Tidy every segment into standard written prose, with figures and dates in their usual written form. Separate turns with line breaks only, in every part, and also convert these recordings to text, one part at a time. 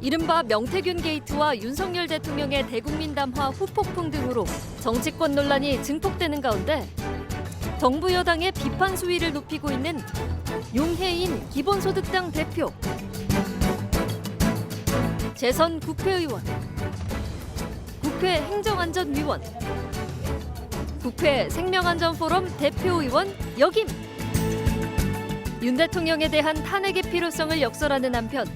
이른바 명태균 게이트와 윤석열 대통령의 대국민 담화 후폭풍 등으로 정치권 논란이 증폭되는 가운데 정부 여당의 비판 수위를 높이고 있는 용해인 기본소득당 대표, 재선 국회의원, 국회 행정안전위원, 국회 생명안전포럼 대표의원 역임. 윤 대통령에 대한 탄핵의 필요성을 역설하는 한편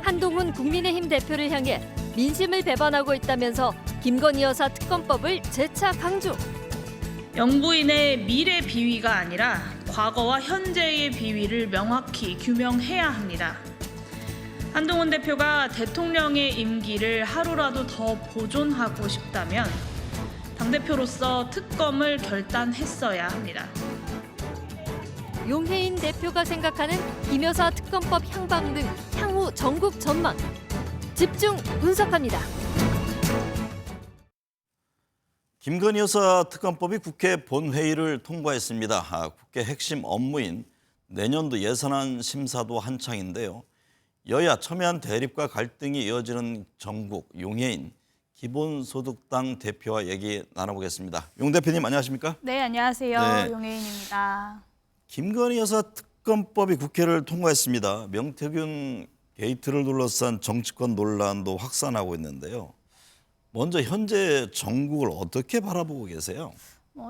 한동훈 국민의힘 대표를 향해 민심을 배반하고 있다면서 김건희 여사 특검법을 재차 강조.
영부인의 미래 비위가 아니라 과거와 현재의 비위를 명확히 규명해야 합니다. 한동훈 대표가 대통령의 임기를 하루라도 더 보존하고 싶다면 당대표로서 특검을 결단했어야 합니다.
용해인 대표가 생각하는 김 여사 특검법 향방 등 향후 전국 전망 집중 분석합니다.
김건희 여사 특검법이 국회 본회의를 통과했습니다. 국회 핵심 업무인 내년도 예산안 심사도 한창인데요. 여야 첨예한 대립과 갈등이 이어지는 전국 용해인 기본소득당 대표와 얘기 나눠보겠습니다. 용 대표님 안녕하십니까?
네, 안녕하세요.
네.
용혜인입니다.
김건희 여사 특검법이 국회를 통과했습니다. 명태균 게이트를 둘러싼 정치권 논란도 확산하고 있는데요. 먼저 현재 전국을 어떻게 바라보고 계세요?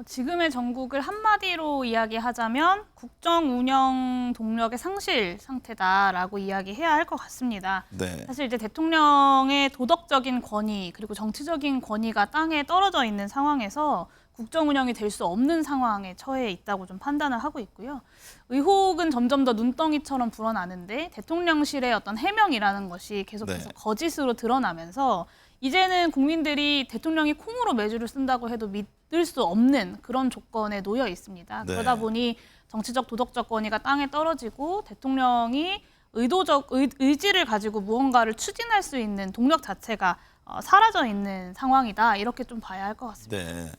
지금의 전국을 한마디로 이야기하자면 국정 운영 동력의 상실 상태다라고 이야기해야 할 것 같습니다.
네.
사실 이제 대통령의 도덕적인 권위 그리고 정치적인 권위가 땅에 떨어져 있는 상황에서 국정 운영이 될 수 없는 상황에 처해 있다고 좀 판단을 하고 있고요. 의혹은 점점 더 눈덩이처럼 불어나는데 대통령실의 어떤 해명이라는 것이 계속해서
네.
거짓으로 드러나면서 이제는 국민들이 대통령이 콩으로 매주를 쓴다고 해도 믿을 수 없는 그런 조건에 놓여 있습니다.
네.
그러다 보니 정치적 도덕적 권위가 땅에 떨어지고 대통령이 의지를 가지고 무언가를 추진할 수 있는 동력 자체가 사라져 있는 상황이다. 이렇게 좀 봐야 할 것 같습니다.
네.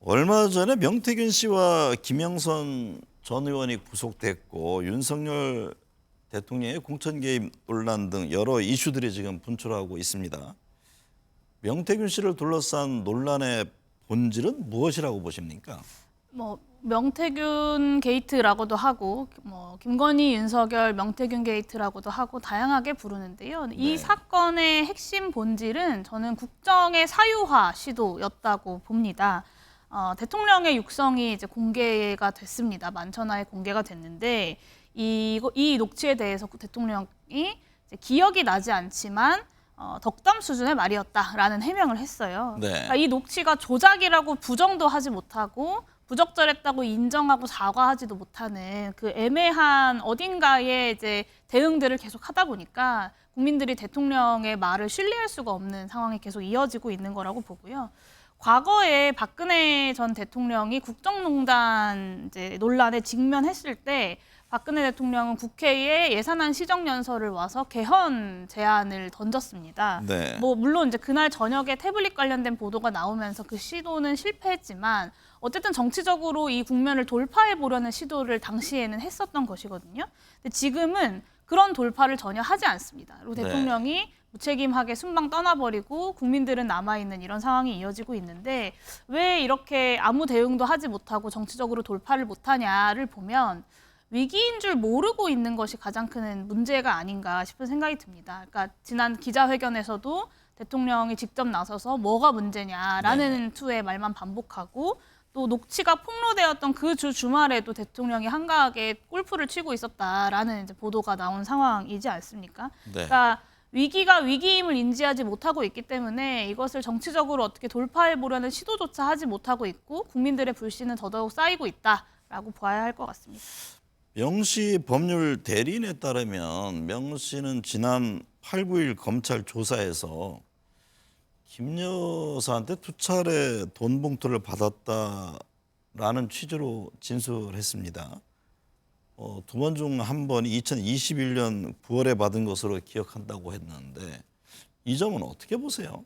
얼마 전에 명태균 씨와 김영선 전 의원이 구속됐고 윤석열 대통령의 공천 개입 논란 등 여러 이슈들이 지금 분출하고 있습니다. 명태균 씨를 둘러싼 논란의 본질은 무엇이라고 보십니까?
명태균 게이트라고도 하고 김건희, 윤석열, 명태균 게이트라고도 하고 다양하게 부르는데요. 이
네.
사건의 핵심 본질은 저는 국정의 사유화 시도였다고 봅니다. 대통령의 육성이 이제 공개가 됐습니다. 만천하에 공개가 됐는데 이 녹취에 대해서 대통령이 이제 기억이 나지 않지만 덕담 수준의 말이었다라는 해명을 했어요.
네.
그러니까 이 녹취가 조작이라고 부정도 하지 못하고 부적절했다고 인정하고 사과하지도 못하는 그 애매한 어딘가에 이제 대응들을 계속 하다 보니까 국민들이 대통령의 말을 신뢰할 수가 없는 상황이 계속 이어지고 있는 거라고 보고요. 과거에 박근혜 전 대통령이 국정농단 이제 논란에 직면했을 때 박근혜 대통령은 국회에 예산안 시정연설을 와서 개헌 제안을 던졌습니다.
네.
물론 이제 그날 저녁에 태블릿 관련된 보도가 나오면서 그 시도는 실패했지만 어쨌든 정치적으로 이 국면을 돌파해 보려는 시도를 당시에는 했었던 것이거든요. 근데 지금은 그런 돌파를 전혀 하지 않습니다. 그리고
네.
대통령이 무책임하게 순방 떠나버리고 국민들은 남아있는 이런 상황이 이어지고 있는데 왜 이렇게 아무 대응도 하지 못하고 정치적으로 돌파를 못하냐를 보면 위기인 줄 모르고 있는 것이 가장 큰 문제가 아닌가 싶은 생각이 듭니다. 그러니까 지난 기자회견에서도 대통령이 직접 나서서 뭐가 문제냐라는 투의 말만 반복하고 또 녹취가 폭로되었던 그 주말에도 대통령이 한가하게 골프를 치고 있었다라는 이제 보도가 나온 상황이지 않습니까?
네.
그러니까 위기가 위기임을 인지하지 못하고 있기 때문에 이것을 정치적으로 어떻게 돌파해 보려는 시도조차 하지 못하고 있고 국민들의 불신은 더더욱 쌓이고 있다라고 봐야 할 것 같습니다.
명 씨 법률 대리인에 따르면 명 씨는 지난 8, 9일 검찰 조사에서 김 여사한테 2차례 돈 봉투를 받았다라는 취지로 진술했습니다. 두 번 중 한 번이 2021년 9월에 받은 것으로 기억한다고 했는데 이 점은 어떻게 보세요?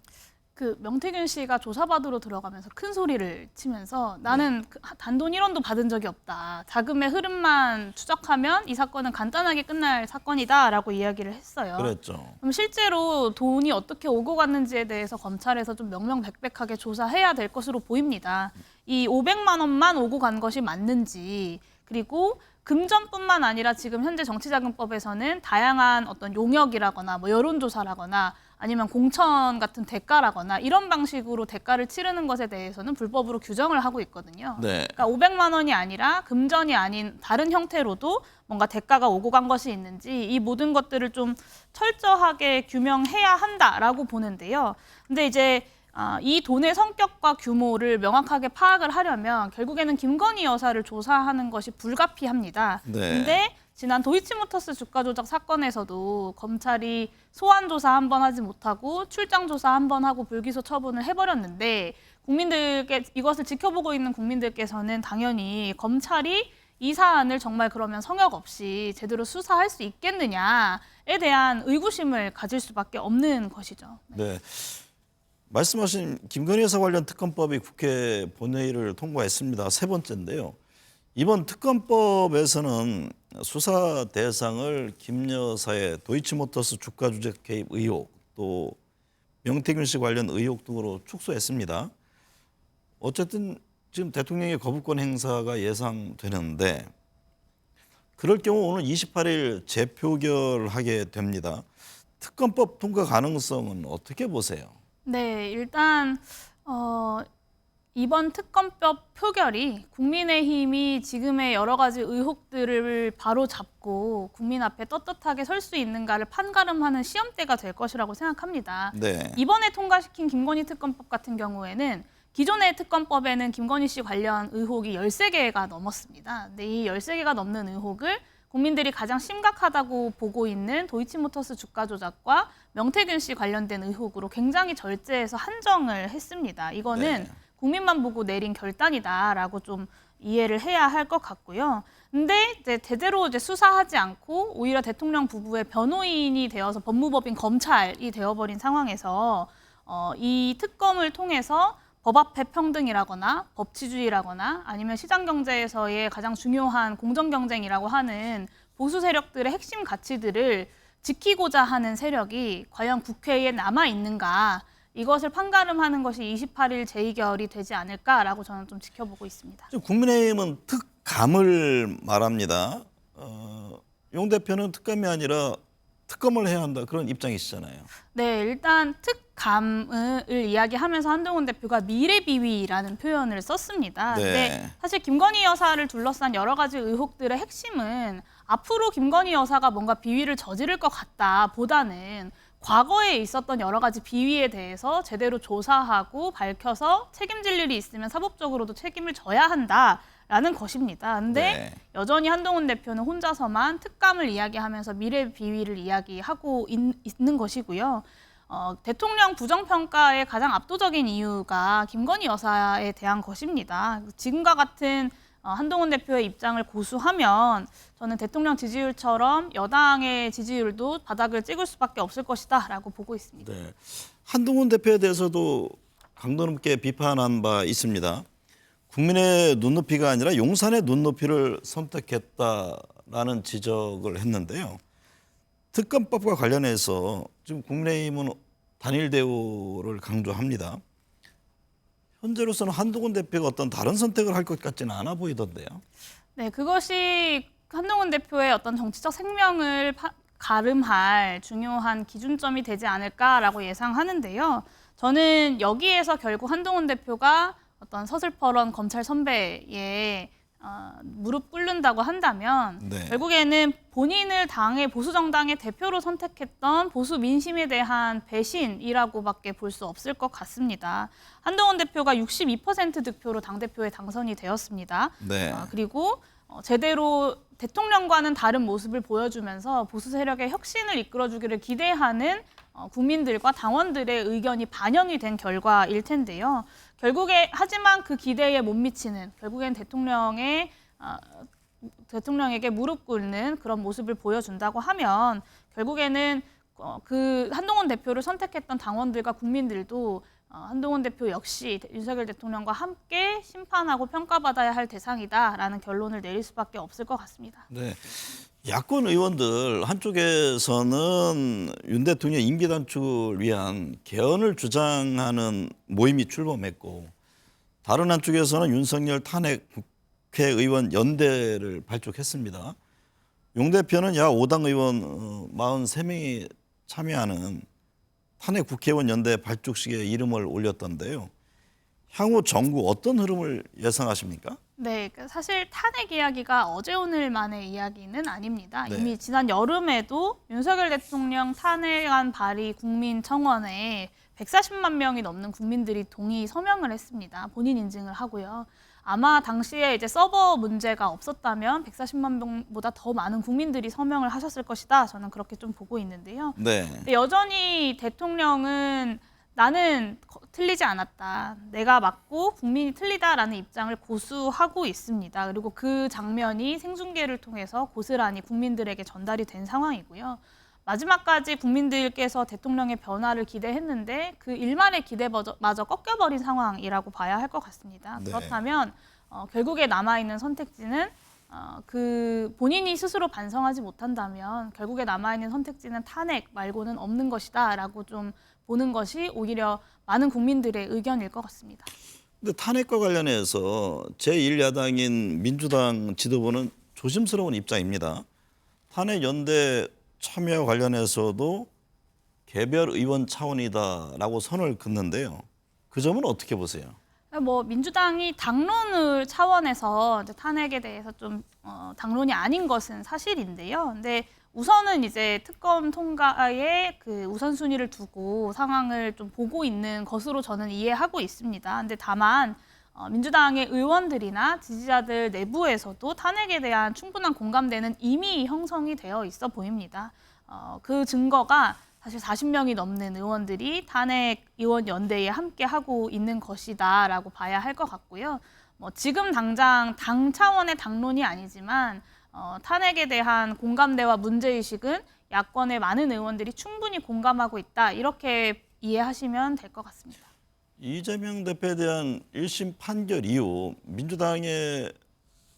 그 명태균 씨가 조사받으러 들어가면서 큰 소리를 치면서 나는 단돈 1원도 받은 적이 없다. 자금의 흐름만 추적하면 이 사건은 간단하게 끝날 사건이다라고 이야기를 했어요.
그랬죠.
그럼 실제로 돈이 어떻게 오고 갔는지에 대해서 검찰에서 좀 명명백백하게 조사해야 될 것으로 보입니다. 이 500만 원만 오고 간 것이 맞는지, 그리고 금전뿐만 아니라 지금 현재 정치자금법에서는 다양한 어떤 용역이라거나 뭐 여론조사라거나 아니면 공천 같은 대가라거나 이런 방식으로 대가를 치르는 것에 대해서는 불법으로 규정을 하고 있거든요.
네.
그러니까 500만 원이 아니라 금전이 아닌 다른 형태로도 뭔가 대가가 오고 간 것이 있는지 이 모든 것들을 좀 철저하게 규명해야 한다라고 보는데요. 근데 이제 이 돈의 성격과 규모를 명확하게 파악을 하려면 결국에는 김건희 여사를 조사하는 것이 불가피합니다.
네.
근데 지난 도이치모터스 주가 조작 사건에서도 검찰이 소환 조사 한 번 하지 못하고 출장 조사 한 번 하고 불기소 처분을 해버렸는데 국민들께 이것을 지켜보고 있는 국민들께서는 당연히 검찰이 이 사안을 정말 그러면 성역 없이 제대로 수사할 수 있겠느냐에 대한 의구심을 가질 수밖에 없는 것이죠.
네. 말씀하신 김건희 여사 관련 특검법이 국회 본회의를 통과했습니다. 세 번째인데요. 이번 특검법에서는 수사 대상을 김 여사의 도이치모터스 주가 조작 개입 의혹, 또 명태균 씨 관련 의혹 등으로 축소했습니다. 어쨌든 지금 대통령의 거부권 행사가 예상되는데 그럴 경우 오늘 28일 재표결하게 됩니다. 특검법 통과 가능성은 어떻게 보세요?
네, 일단 이번 특검법 표결이 국민의힘이 지금의 여러 가지 의혹들을 바로 잡고 국민 앞에 떳떳하게 설 수 있는가를 판가름하는 시험대가 될 것이라고 생각합니다.
네.
이번에 통과시킨 김건희 특검법 같은 경우에는 기존의 특검법에는 김건희 씨 관련 의혹이 13개가 넘었습니다. 근데 이 13개가 넘는 의혹을 국민들이 가장 심각하다고 보고 있는 도이치모터스 주가 조작과 명태균 씨 관련된 의혹으로 굉장히 절제해서 한정을 했습니다. 이거는
네.
국민만 보고 내린 결단이다라고 좀 이해를 해야 할 것 같고요. 근데 이제 제대로 이제 수사하지 않고 오히려 대통령 부부의 변호인이 되어서 법무법인 검찰이 되어버린 상황에서 이 특검을 통해서 법 앞에 평등이라거나 법치주의라거나 아니면 시장 경제에서의 가장 중요한 공정 경쟁이라고 하는 보수 세력들의 핵심 가치들을 지키고자 하는 세력이 과연 국회에 남아 있는가, 이것을 판가름하는 것이 28일 재의결이 되지 않을까라고 저는 좀 지켜보고 있습니다.
국민의힘은 특감을 말합니다. 용 대표는 특감이 아니라 특검을 해야 한다 그런 입장이시잖아요.
네, 일단 특감을 이야기하면서 한동훈 대표가 미래비위라는 표현을 썼습니다.
네.
근데 사실 김건희 여사를 둘러싼 여러 가지 의혹들의 핵심은 앞으로 김건희 여사가 뭔가 비위를 저지를 것 같다 보다는 과거에 있었던 여러 가지 비위에 대해서 제대로 조사하고 밝혀서 책임질 일이 있으면 사법적으로도 책임을 져야 한다라는 것입니다. 근데
네.
여전히 한동훈 대표는 혼자서만 특감을 이야기하면서 미래 비위를 이야기하고 있는 것이고요. 대통령 부정평가의 가장 압도적인 이유가 김건희 여사에 대한 것입니다. 지금과 같은 한동훈 대표의 입장을 고수하면 저는 대통령 지지율처럼 여당의 지지율도 바닥을 찍을 수밖에 없을 것이다라고 보고 있습니다.
네. 한동훈 대표에 대해서도 강도 높게 비판한 바 있습니다. 국민의 눈높이가 아니라 용산의 눈높이를 선택했다라는 지적을 했는데요. 특검법과 관련해서 지금 국민의힘은 단일 대우를 강조합니다. 현재로서는 한동훈 대표가 어떤 다른 선택을 할 것 같지는 않아 보이던데요.
네, 그것이 한동훈 대표의 어떤 정치적 생명을 가름할 중요한 기준점이 되지 않을까라고 예상하는데요. 저는 여기에서 결국 한동훈 대표가 어떤 서슬퍼런 검찰 선배의 무릎 꿇는다고 한다면
네.
결국에는 본인을 당의 보수 정당의 대표로 선택했던 보수 민심에 대한 배신이라고밖에 볼 수 없을 것 같습니다. 한동훈 대표가 62% 득표로 당대표에 당선이 되었습니다.
네.
그리고 제대로 대통령과는 다른 모습을 보여주면서 보수 세력의 혁신을 이끌어주기를 기대하는 국민들과 당원들의 의견이 반영이 된 결과일 텐데요. 결국에 하지만 그 기대에 못 미치는, 결국엔 대통령에게 무릎 꿇는 그런 모습을 보여준다고 하면 결국에는 그 한동훈 대표를 선택했던 당원들과 국민들도 한동훈 대표 역시 윤석열 대통령과 함께 심판하고 평가받아야 할 대상이다라는 결론을 내릴 수밖에 없을 것 같습니다.
네. 야권 의원들 한쪽에서는 윤 대통령 임기 단축을 위한 개헌을 주장하는 모임이 출범했고 다른 한쪽에서는 윤석열 탄핵 국회의원 연대를 발족했습니다. 용 대표는 야 5당 의원 43명이 참여하는 탄핵 국회의원 연대 발족식에 이름을 올렸던데요. 향후 정부 어떤 흐름을 예상하십니까?
네, 사실 탄핵 이야기가 어제 오늘만의 이야기는 아닙니다.
네.
이미 지난 여름에도 윤석열 대통령 탄핵안 발의 국민청원에 140만 명이 넘는 국민들이 동의 서명을 했습니다. 본인 인증을 하고요. 아마 당시에 이제 서버 문제가 없었다면 140만 명보다 더 많은 국민들이 서명을 하셨을 것이다. 저는 그렇게 좀 보고 있는데요.
네.
근데 여전히 대통령은 나는 틀리지 않았다. 내가 맞고 국민이 틀리다라는 입장을 고수하고 있습니다. 그리고 그 장면이 생중계를 통해서 고스란히 국민들에게 전달이 된 상황이고요. 마지막까지 국민들께서 대통령의 변화를 기대했는데 그 일말의 기대마저 꺾여버린 상황이라고 봐야 할 것 같습니다.
네.
그렇다면 결국에 남아있는 선택지는 그 본인이 스스로 반성하지 못한다면 결국에 남아있는 선택지는 탄핵 말고는 없는 것이다라고 좀 보는 것이 오히려 많은 국민들의 의견일 것 같습니다.
근데 탄핵과 관련해서 제1야당인 민주당 지도부는 조심스러운 입장입니다. 탄핵 연대 참여 관련해서도 개별 의원 차원이다라고 선을 긋는데요. 그 점은 어떻게 보세요?
뭐 민주당이 당론을 차원에서 이제 탄핵에 대해서 좀 당론이 아닌 것은 사실인데요. 근데 우선은 이제 특검 통과에 그 우선순위를 두고 상황을 좀 보고 있는 것으로 저는 이해하고 있습니다. 근데 다만 민주당의 의원들이나 지지자들 내부에서도 탄핵에 대한 충분한 공감대는 이미 형성이 되어 있어 보입니다. 그 증거가 사실 40명이 넘는 의원들이 탄핵 의원 연대에 함께 하고 있는 것이다라고 봐야 할 것 같고요. 뭐 지금 당장 당 차원의 당론이 아니지만 탄핵에 대한 공감대와 문제의식은 야권의 많은 의원들이 충분히 공감하고 있다. 이렇게 이해하시면 될 것 같습니다.
이재명 대표에 대한 1심 판결 이후 민주당의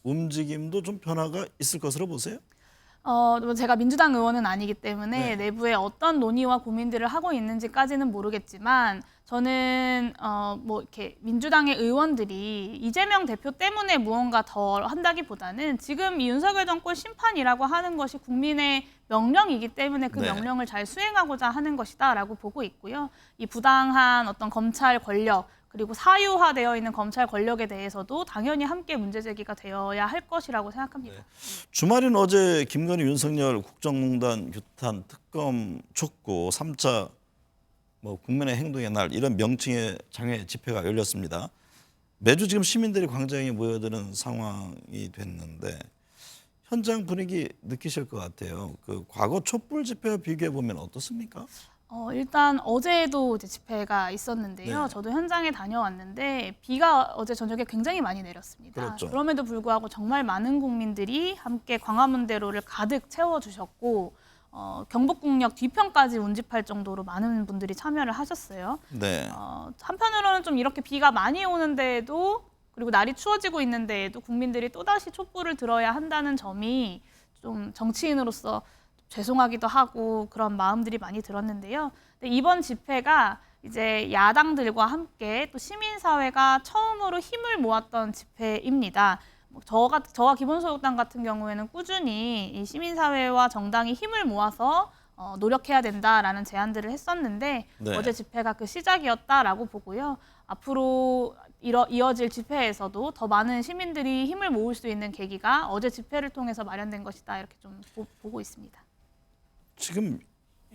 움직임도 좀 변화가 있을 것으로 보세요?
제가 민주당 의원은 아니기 때문에
네.
내부에 어떤 논의와 고민들을 하고 있는지까지는 모르겠지만 저는 뭐 이렇게 민주당의 의원들이 이재명 대표 때문에 무언가 더 한다기보다는 지금 이 윤석열 정권 심판이라고 하는 것이 국민의 명령이기 때문에 그
네.
명령을 잘 수행하고자 하는 것이다라고 보고 있고요. 이 부당한 어떤 검찰 권력 그리고 사유화되어 있는 검찰 권력에 대해서도 당연히 함께 문제 제기가 되어야 할 것이라고 생각합니다.
네. 주말인 어제 김건희 윤석열 국정농단 규탄 특검 촉구 3차 국민의 행동의 날 이런 명칭의 장외 집회가 열렸습니다. 매주 지금 시민들이 광장에 모여드는 상황이 됐는데 현장 분위기 느끼실 것 같아요. 그 과거 촛불 집회와 비교해 보면 어떻습니까?
일단 어제도 이제 집회가 있었는데요.
네.
저도 현장에 다녀왔는데 비가 어제 저녁에 굉장히 많이 내렸습니다.
그렇죠.
그럼에도 불구하고 정말 많은 국민들이 함께 광화문대로를 가득 채워주셨고 경복궁역 뒤편까지 운집할 정도로 많은 분들이 참여를 하셨어요.
네.
한편으로는 좀 이렇게 비가 많이 오는데도 그리고 날이 추워지고 있는데도 국민들이 또다시 촛불을 들어야 한다는 점이 좀 정치인으로서 죄송하기도 하고 그런 마음들이 많이 들었는데요. 근데 이번 집회가 이제 야당들과 함께 또 시민사회가 처음으로 힘을 모았던 집회입니다. 저와 기본소득당 같은 경우에는 꾸준히 이 시민사회와 정당이 힘을 모아서 노력해야 된다라는 제안들을 했었는데
네.
어제 집회가 그 시작이었다라고 보고요. 앞으로 이어질 집회에서도 더 많은 시민들이 힘을 모을 수 있는 계기가 어제 집회를 통해서 마련된 것이다 이렇게 좀 보고 있습니다.
지금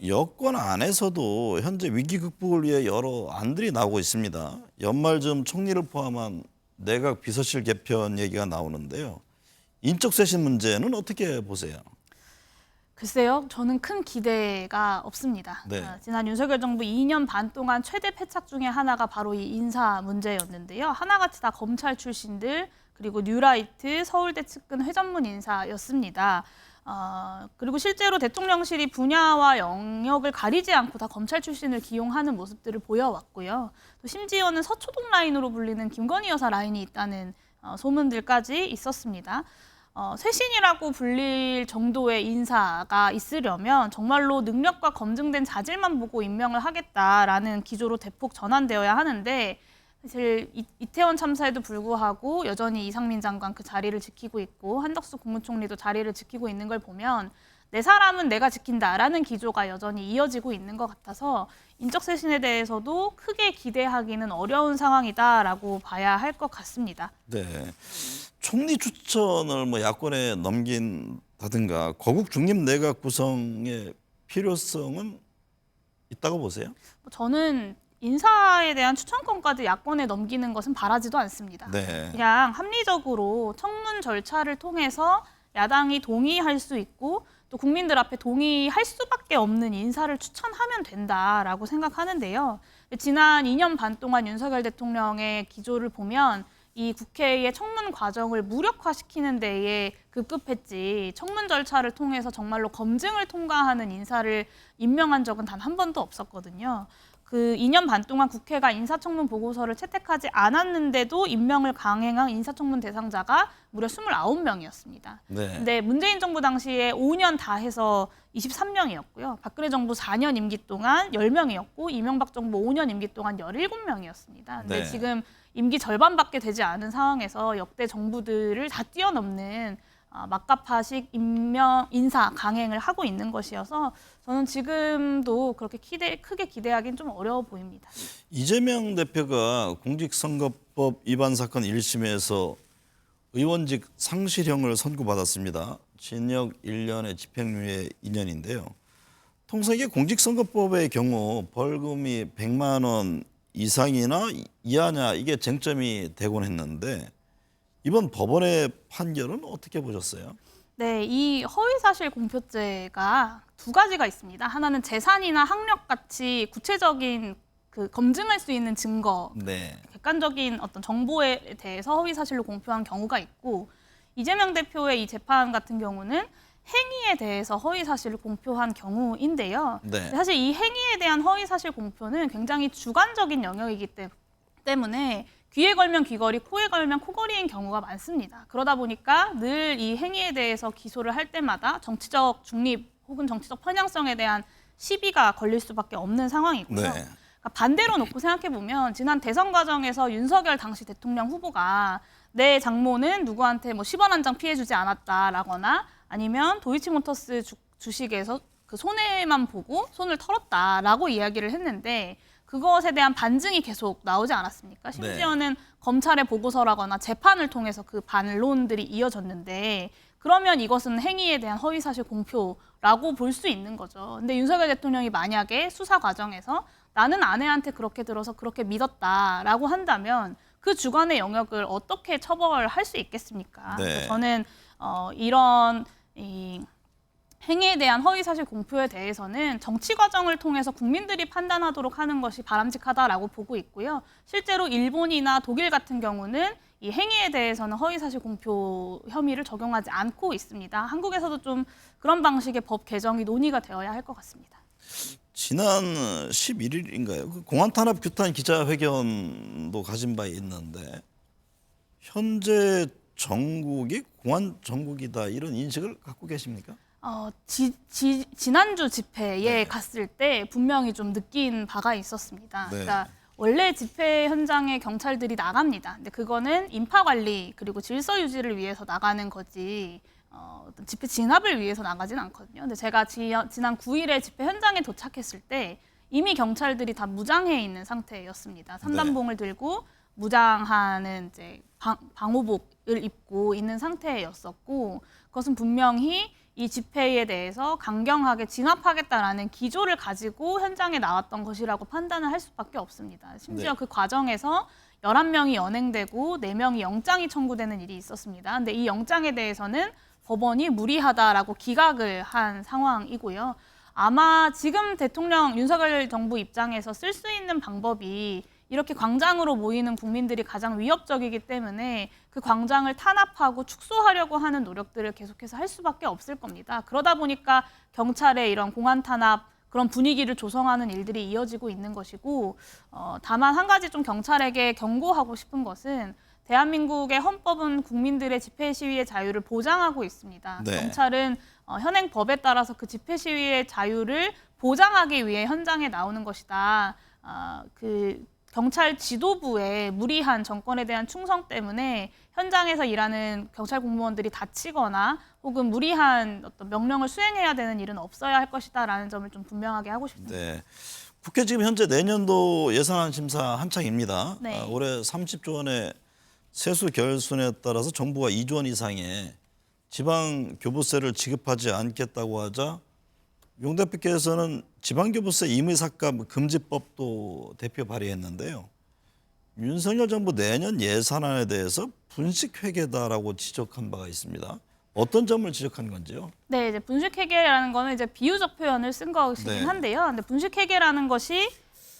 여권 안에서도 현재 위기 극복을 위해 여러 안들이 나오고 있습니다. 연말쯤 총리를 포함한 내각 비서실 개편 얘기가 나오는데요. 인적 쇄신 문제는 어떻게 보세요?
글쎄요, 저는 큰 기대가 없습니다.
네.
지난 윤석열 정부 2년 반 동안 최대 패착 중에 하나가 바로 이 인사 문제였는데요. 하나같이 다 검찰 출신들 그리고 뉴라이트, 서울대 측근 회전문 인사였습니다. 그리고 실제로 대통령실이 분야와 영역을 가리지 않고 다 검찰 출신을 기용하는 모습들을 보여왔고요. 또 심지어는 서초동 라인으로 불리는 김건희 여사 라인이 있다는 소문들까지 있었습니다. 쇄신이라고 불릴 정도의 인사가 있으려면 정말로 능력과 검증된 자질만 보고 임명을 하겠다라는 기조로 대폭 전환되어야 하는데 사실 이태원 참사에도 불구하고 여전히 이상민 장관 그 자리를 지키고 있고 한덕수 국무총리도 자리를 지키고 있는 걸 보면 내 사람은 내가 지킨다라는 기조가 여전히 이어지고 있는 것 같아서 인적 쇄신에 대해서도 크게 기대하기는 어려운 상황이다라고 봐야 할 것 같습니다.
네. 총리 추천을 뭐 야권에 넘긴다든가 거국 중립 내각 구성의 필요성은 있다고 보세요?
저는 인사에 대한 추천권까지 야권에 넘기는 것은 바라지도 않습니다.
네.
그냥 합리적으로 청문 절차를 통해서 야당이 동의할 수 있고 또 국민들 앞에 동의할 수밖에 없는 인사를 추천하면 된다라고 생각하는데요. 지난 2년 반 동안 윤석열 대통령의 기조를 보면 이 국회의 청문 과정을 무력화시키는 데에 급급했지 청문 절차를 통해서 정말로 검증을 통과하는 인사를 임명한 적은 단 한 번도 없었거든요. 그 2년 반 동안 국회가 인사청문 보고서를 채택하지 않았는데도 임명을 강행한 인사청문 대상자가 무려 29명이었습니다.
네.
근데 문재인 정부 당시에 5년 다 해서 23명이었고요. 박근혜 정부 4년 임기 동안 10명이었고 이명박 정부 5년 임기 동안 17명이었습니다. 근데
네.
지금 임기 절반밖에 되지 않은 상황에서 역대 정부들을 다 뛰어넘는 막가파식 인사 강행을 하고 있는 것이어서 저는 지금도 그렇게 크게 기대하기는 좀 어려워 보입니다.
이재명 대표가 공직선거법 위반 사건 1심에서 의원직 상실형을 선고받았습니다. 징역 1년에 집행유예 2년인데요. 통상 이게 공직선거법의 경우 벌금이 100만 원 이상이나 이하냐 이게 쟁점이 되곤 했는데 이번 법원의 판결은 어떻게 보셨어요?
네, 이 허위사실 공표죄가 두 가지가 있습니다. 하나는 재산이나 학력 같이 구체적인 그 검증할 수 있는 증거,
네.
객관적인 어떤 정보에 대해서 허위사실로 공표한 경우가 있고 이재명 대표의 이 재판 같은 경우는 행위에 대해서 허위사실을 공표한 경우인데요.
네.
사실 이 행위에 대한 허위사실 공표는 굉장히 주관적인 영역이기 때문에 귀에 걸면 귀걸이, 코에 걸면 코걸이인 경우가 많습니다. 그러다 보니까 늘 이 행위에 대해서 기소를 할 때마다 정치적 중립 혹은 정치적 편향성에 대한 시비가 걸릴 수밖에 없는 상황이고요.
네.
그러니까 반대로 놓고 생각해보면 지난 대선 과정에서 윤석열 당시 대통령 후보가 내 장모는 누구한테 뭐 10원 한 장 피해주지 않았다라거나 아니면 도이치모터스 주식에서 그 손해만 보고 손을 털었다라고 이야기를 했는데 그것에 대한 반증이 계속 나오지 않았습니까? 심지어는 검찰의 보고서라거나 재판을 통해서 그 반론들이 이어졌는데 그러면 이것은 행위에 대한 허위사실 공표라고 볼 수 있는 거죠. 근데 윤석열 대통령이 만약에 수사 과정에서 나는 아내한테 그렇게 들어서 그렇게 믿었다라고 한다면 그 주관의 영역을 어떻게 처벌할 수 있겠습니까?
네.
저는 이런 행위에 대한 허위사실 공표에 대해서는 정치 과정을 통해서 국민들이 판단하도록 하는 것이 바람직하다라고 보고 있고요. 실제로 일본이나 독일 같은 경우는 이 행위에 대해서는 허위사실 공표 혐의를 적용하지 않고 있습니다. 한국에서도 좀 그런 방식의 법 개정이 논의가 되어야 할 것 같습니다.
지난 11일인가요? 그 공안 탄압 규탄 기자회견도 가진 바 있는데 현재 정국이 공안 정국이다 이런 인식을 갖고 계십니까?
지난주 집회에
네.
갔을 때 분명히 좀 느낀 바가 있었습니다.
네.
그러니까 원래 집회 현장에 경찰들이 나갑니다. 근데 그거는 인파 관리 그리고 질서 유지를 위해서 나가는 거지 어떤 집회 진압을 위해서 나가진 않거든요. 근데 제가 지난 9일에 집회 현장에 도착했을 때 이미 경찰들이 다 무장해 있는 상태였습니다. 삼단봉을 들고 무장하는 이제 방호복을 입고 있는 상태였었고 그것은 분명히 이 집회에 대해서 강경하게 진압하겠다라는 기조를 가지고 현장에 나왔던 것이라고 판단을 할 수밖에 없습니다. 심지어
네.
그 과정에서 11명이 연행되고 4명이 영장이 청구되는 일이 있었습니다. 근데 이 영장에 대해서는 법원이 무리하다라고 기각을 한 상황이고요. 아마 지금 대통령 윤석열 정부 입장에서 쓸 수 있는 방법이 이렇게 광장으로 모이는 국민들이 가장 위협적이기 때문에 그 광장을 탄압하고 축소하려고 하는 노력들을 계속해서 할 수밖에 없을 겁니다. 그러다 보니까 경찰의 이런 공안 탄압 그런 분위기를 조성하는 일들이 이어지고 있는 것이고 다만 한 가지 좀 경찰에게 경고하고 싶은 것은 대한민국의 헌법은 국민들의 집회 시위의 자유를 보장하고 있습니다.
네.
경찰은 현행 법에 따라서 그 집회 시위의 자유를 보장하기 위해 현장에 나오는 것이다. 그 경찰 지도부의 무리한 정권에 대한 충성 때문에 현장에서 일하는 경찰 공무원들이 다치거나 혹은 무리한 어떤 명령을 수행해야 되는 일은 없어야 할 것이다라는 점을 좀 분명하게 하고 싶습니다.
네. 국회 지금 현재 내년도 예산안 심사 한창입니다.
네.
올해 30조 원의 세수 결손에 따라서 정부가 2조 원 이상의 지방 교부세를 지급하지 않겠다고 하자 용 대표께서는 지방교부세 임의삭감 금지법도 대표 발의했는데요. 윤석열 정부 내년 예산안에 대해서 분식회계다라고 지적한 바가 있습니다. 어떤 점을 지적한 건지요?
네, 이제 분식회계라는 거는 이제 비유적 표현을 쓴 것이긴
네.
한데요. 근데 분식회계라는 것이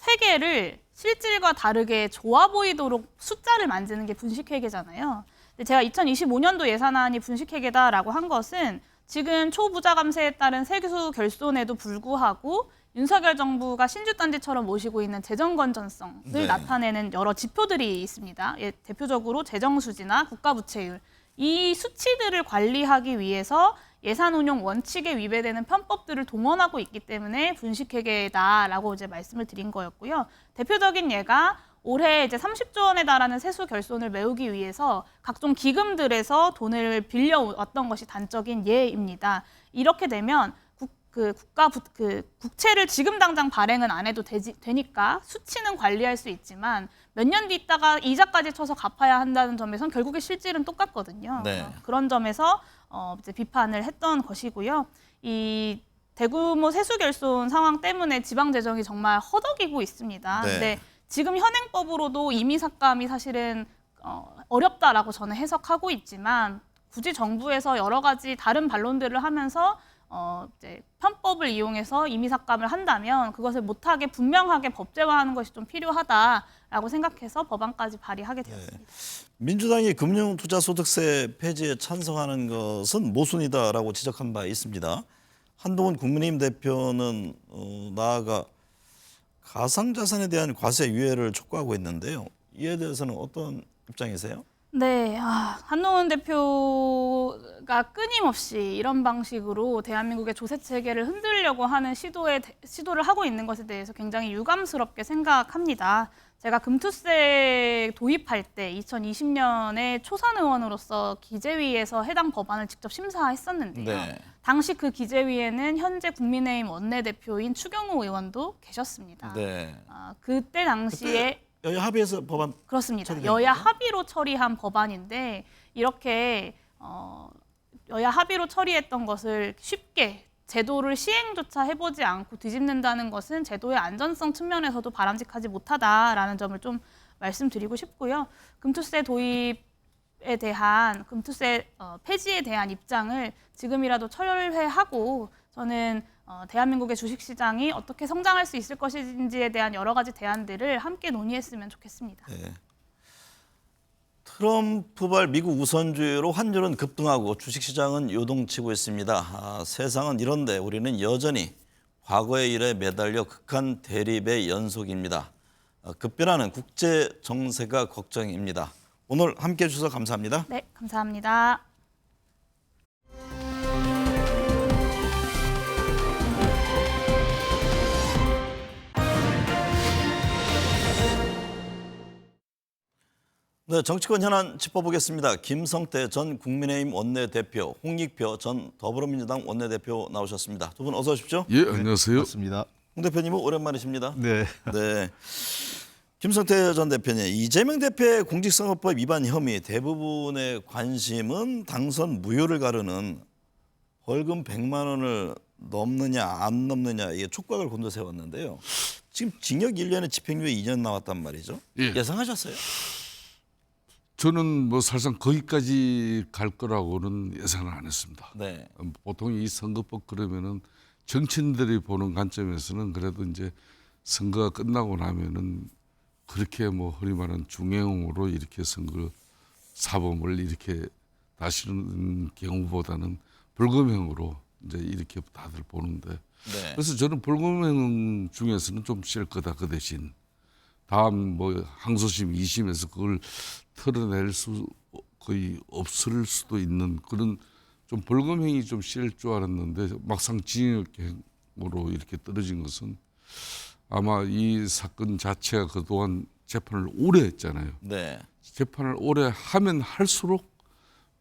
회계를 실질과 다르게 좋아 보이도록 숫자를 만드는 게 분식회계잖아요. 근데 제가 2025년도 예산안이 분식회계다라고 한 것은 지금 초부자 감세에 따른 세수 결손에도 불구하고 윤석열 정부가 신주단지처럼 모시고 있는 재정 건전성을
네.
나타내는 여러 지표들이 있습니다. 예, 대표적으로 재정 수지나 국가 부채율 이 수치들을 관리하기 위해서 예산 운용 원칙에 위배되는 편법들을 동원하고 있기 때문에 분식회계다라고 이제 말씀을 드린 거였고요. 대표적인 예가 올해 이제 30조 원에 달하는 세수 결손을 메우기 위해서 각종 기금들에서 돈을 빌려왔던 것이 단적인 예입니다. 이렇게 되면 국채를 지금 당장 발행은 안 해도 되니까 수치는 관리할 수 있지만 몇 년 뒤 있다가 이자까지 쳐서 갚아야 한다는 점에선 결국에 실질은 똑같거든요.
네.
그런 점에서 이제 비판을 했던 것이고요. 이 대규모 세수 결손 상황 때문에 지방 재정이 정말 허덕이고 있습니다.
네.
근데 지금 현행법으로도 임의삭감이 사실은 어렵다라고 저는 해석하고 있지만 굳이 정부에서 여러 가지 다른 반론들을 하면서 이제 편법을 이용해서 임의삭감을 한다면 그것을 못하게 분명하게 법제화하는 것이 좀 필요하다라고 생각해서 법안까지 발의하게 되었습니다.
민주당이 금융투자소득세 폐지에 찬성하는 것은 모순이다라고 지적한 바 있습니다. 한동훈 국민의힘 대표는 나아가 가상자산에 대한 과세 유예를 촉구하고 있는데요. 이에 대해서는 어떤 입장이세요?
네, 한동훈 대표가 끊임없이 이런 방식으로 대한민국의 조세 체계를 흔들려고 하는 시도를 하고 있는 것에 대해서 굉장히 유감스럽게 생각합니다. 제가 금투세 도입할 때 2020년에 초선 의원으로서 기재위에서 해당 법안을 직접 심사했었는데요.
네.
당시 그 기재위에는 현재 국민의힘 원내대표인 추경호 의원도 계셨습니다.
네.
그때 당시에
여야 합의해서 법안
그렇습니다.
처리된
여야
거죠?
합의로 처리한 법안인데 이렇게 여야 합의로 처리했던 것을 쉽게 제도를 시행조차 해보지 않고 뒤집는다는 것은 제도의 안전성 측면에서도 바람직하지 못하다라는 점을 좀 말씀드리고 싶고요. 금투세 도입에 대한 금투세 폐지에 대한 입장을 지금이라도 철회하고 저는 대한민국의 주식시장이 어떻게 성장할 수 있을 것인지에 대한 여러 가지 대안들을 함께 논의했으면 좋겠습니다.
네. 트럼프발 미국 우선주의로 환율은 급등하고 주식시장은 요동치고 있습니다. 세상은 이런데 우리는 여전히 과거의 일에 매달려 극한 대립의 연속입니다. 급변하는 국제 정세가 걱정입니다. 오늘 함께해 주셔서 감사합니다.
네, 감사합니다.
네, 정치권 현안 짚어보겠습니다. 김성태 전 국민의힘 원내대표, 홍익표 전 더불어민주당 원내대표 나오셨습니다. 두 분 어서 오십시오.
예, 안녕하세요.
맞습니다.
홍 대표님은 오랜만이십니다.
네.
네. 김성태 전 대표님, 이재명 대표의 공직선거법 위반 혐의 대부분의 관심은 당선 무효를 가르는 벌금 100만 원을 넘느냐 안 넘느냐 이게 촉각을 곤두세웠는데요. 지금 징역 1년에 집행유예 2년 나왔단 말이죠.
예.
예상하셨어요?
저는 뭐 사실상 거기까지 갈 거라고는 예상을 안 했습니다.
네.
보통 이 선거법 그러면은 정치인들이 보는 관점에서는 그래도 이제 선거가 끝나고 나면은 그렇게 뭐 흔히 말하는 중형으로 이렇게 선거 사범을 이렇게 다시는 경우보다는 벌금형으로 이제 이렇게 다들 보는데
네.
그래서 저는 벌금형 중에서는 좀 셀 거다. 그 대신 다음 뭐 항소심 2심에서 그걸 털어낼 수 거의 없을 수도 있는 그런 좀 벌금형이 좀 셀 줄 알았는데 막상 징역형으로 이렇게 떨어진 것은 아마 이 사건 자체가 그동안 재판을 오래 했잖아요.
네.
재판을 오래 하면 할수록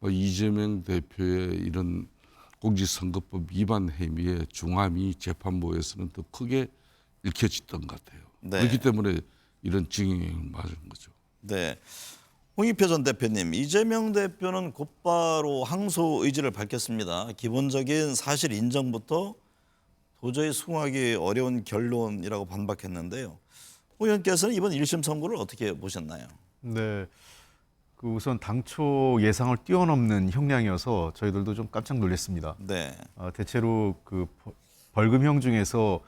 이재명 대표의 이런 공직선거법 위반 혐의의 중함이 재판부에서는 더 크게 읽혀졌던 것 같아요.
네.
그렇기 때문에 이런 징역형을 맞은 거죠.
네. 홍익표 전 대표님, 이재명 대표는 곧바로 항소 의지를 밝혔습니다. 기본적인 사실 인정부터 도저히 수긍하기 어려운 결론이라고 반박했는데요. 홍 의원께서는 이번 1심 선고를 어떻게 보셨나요?
네, 그 우선 당초 예상을 뛰어넘는 형량이어서 저희들도 좀 깜짝 놀랐습니다.
네.
대체로 그 벌금형 중에서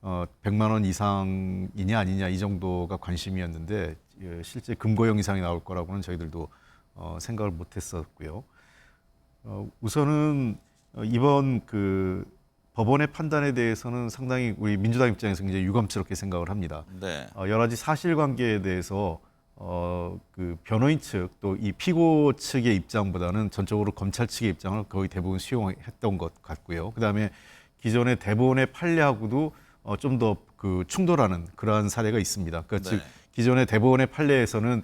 100만 원 이상이냐 아니냐 이 정도가 관심이었는데 실제 금고형 이상이 나올 거라고는 저희들도 생각을 못했었고요. 우선은 이번 그 법원의 판단에 대해서는 상당히 우리 민주당 입장에서 굉장히 유감스럽게 생각을 합니다.
네.
여러 가지 사실관계에 대해서 그 변호인 측 또 이 피고 측의 입장보다는 전적으로 검찰 측의 입장을 거의 대부분 수용했던 것 같고요. 그다음에 기존의 대법원의 판례하고도 좀 더 그 충돌하는 그러한 사례가 있습니다. 그러니까
네.
즉 기존의 대법원의 판례에서는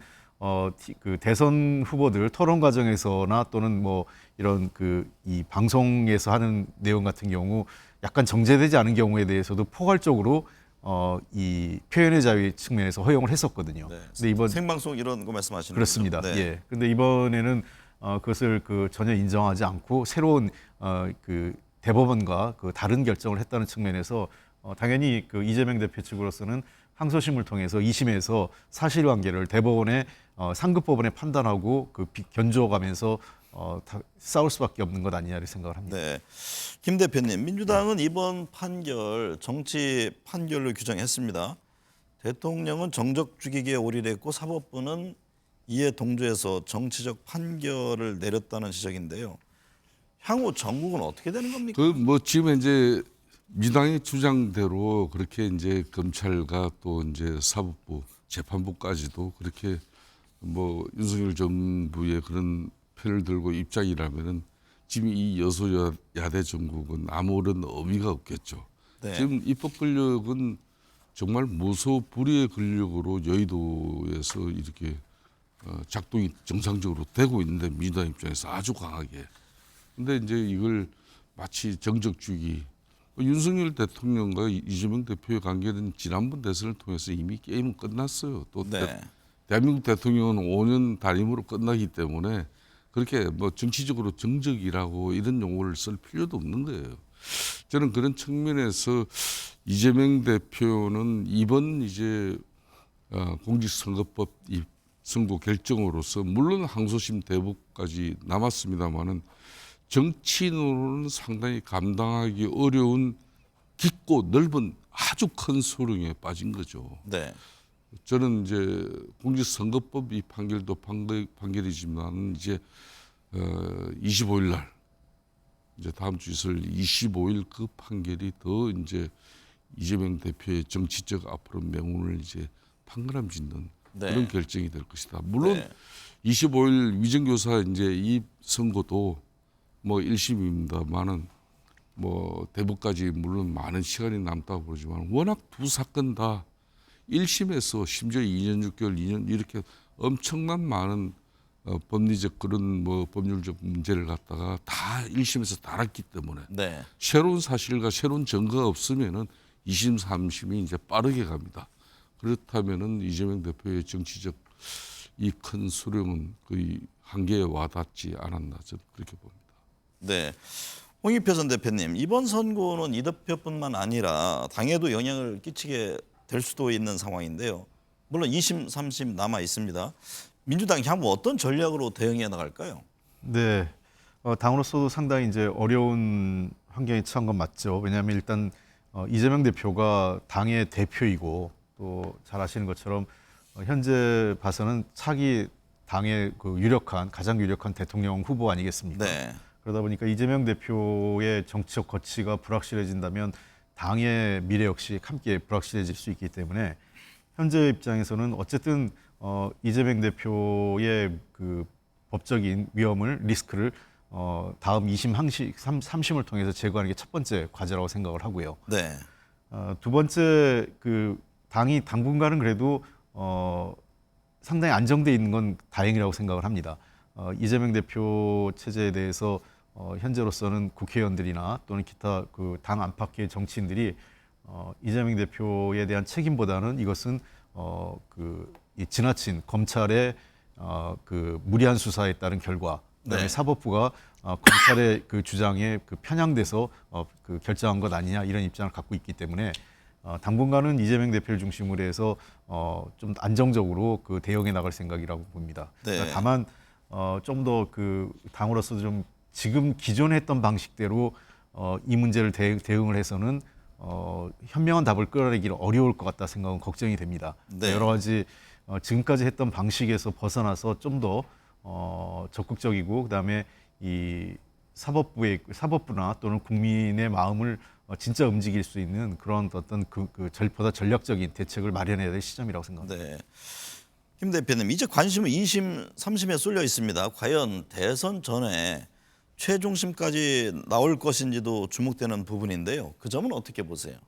그 대선 후보들 토론 과정에서나 또는 뭐 이런 그 이 방송에서 하는 내용 같은 경우 약간 정제되지 않은 경우에 대해서도 포괄적으로 이 표현의 자유 측면에서 허용을 했었거든요.
네.
근데 이번
생방송 이런 거 말씀하시는
그렇습니다.
거죠? 네.
예. 근데 이번에는 그것을 그 전혀 인정하지 않고 새로운 그 대법원과 그 다른 결정을 했다는 측면에서 당연히 그 이재명 대표 측으로서는 항소심을 통해서 2심에서 사실관계를 대법원의 상급법원에 판단하고 그 견주어가면서 싸울 수밖에 없는 것 아니냐를 생각을 합니다.
네. 김 대표님, 민주당은 이번 판결 정치 판결로 규정했습니다. 대통령은 정적 죽이기에 올인했고 사법부는 이에 동조해서 정치적 판결을 내렸다는 지적인데요. 향후 전국은 어떻게 되는 겁니까?
그 뭐 지금 이제 민주당의 주장대로 그렇게 이제 검찰과 또 이제 사법부, 재판부까지도 그렇게 뭐 윤석열 정부의 그런 편을 들고 입장이라면은 지금 이 여소야대 전국은 아무런 의미가 없겠죠.
네.
지금 입법 권력은 정말 무소불위의 권력으로 여의도에서 이렇게 작동이 정상적으로 되고 있는데 민주당 입장에서 아주 강하게. 근데 이제 이걸 마치 정적주기 윤석열 대통령과 이재명 대표의 관계는 지난번 대선을 통해서 이미 게임은 끝났어요. 또
네.
대한민국 대통령은 5년 단임으로 끝나기 때문에 그렇게 뭐 정치적으로 정적이라고 이런 용어를 쓸 필요도 없는 거예요. 저는 그런 측면에서 이재명 대표는 이번 이제 공직선거법 이 선고 결정으로서 물론 항소심 대법까지 남았습니다만은 정치인으로는 상당히 감당하기 어려운 깊고 넓은 아주 큰 수렁에 빠진 거죠.
네.
저는 이제 공직선거법 이 판결도 판결이지만 이제 25일 날 이제 다음 주 있을 25일 그 판결이 더 이제 이재명 대표의 정치적 앞으로 명운을 이제 판가름짓는
네.
그런 결정이 될 것이다. 물론
네.
25일 위정교사 이제 이 선고도 뭐 1심입니다만은 뭐 대법까지 물론 많은 시간이 남다고 그러지만 워낙 두 사건 다 1심에서 심지어 2년 6개월, 2년 이렇게 엄청난 많은 법리적 그런 뭐 법률적 문제를 갖다가 다 1심에서 다뤘기 때문에
네.
새로운 사실과 새로운 증거가 없으면은 2심, 3심이 이제 빠르게 갑니다. 그렇다면은 이재명 대표의 정치적 이 큰 수령은 거의 한계에 와닿지 않았나 저는 그렇게 봅니다.
네. 홍익표 전 대표님, 이번 선고는 이 대표뿐만 아니라 당에도 영향을 끼치게 될 수도 있는 상황인데요. 물론 2심, 3심 남아 있습니다. 민주당 향후 어떤 전략으로 대응해 나갈까요?
네, 당으로서도 상당히 이제 어려운 환경에 처한 건 맞죠. 왜냐하면 일단 이재명 대표가 당의 대표이고 또 잘 아시는 것처럼 현재 봐서는 차기 당의 그 가장 유력한 대통령 후보 아니겠습니까?
네.
그러다 보니까 이재명 대표의 정치적 거취가 불확실해진다면 당의 미래 역시 함께 불확실해질 수 있기 때문에 현재 입장에서는 어쨌든 이재명 대표의 그 법적인 리스크를 다음 2심, 3심을 통해서 제거하는 게 첫 번째 과제라고 생각을 하고요.
네.
두 번째 당이 당분간은 그래도 상당히 안정돼 있는 건 다행이라고 생각을 합니다. 이재명 대표 체제에 대해서 현재로서는 국회의원들이나 또는 기타 그 당 안팎의 정치인들이 이재명 대표에 대한 책임보다는 이것은 이 지나친 검찰의 그 무리한 수사에 따른 결과, 그다음에
네.
사법부가 검찰의 그 주장에 그 편향돼서 그 결정한 것 아니냐 이런 입장을 갖고 있기 때문에 당분간은 이재명 대표를 중심으로 해서 좀 안정적으로 그 대응해 나갈 생각이라고 봅니다.
네.
그러니까 다만 좀 더 그 당으로서 좀 지금 기존에 했던 방식대로 이 문제를 대응을 해서는 현명한 답을 끌어내기는 어려울 것 같다 생각은 걱정이 됩니다.
네.
여러 가지 지금까지 했던 방식에서 벗어나서 좀 더 적극적이고 그다음에 이 사법부나 또는 국민의 마음을 진짜 움직일 수 있는 그런 어떤 보다 전략적인 대책을 마련해야 될 시점이라고 생각합니다.
네. 김 대표님, 이제 관심은 2심, 3심에 쏠려 있습니다. 과연 대선 전에 최종심까지 나올 것인지도 주목되는 부분인데요. 그 점은 어떻게 보세요?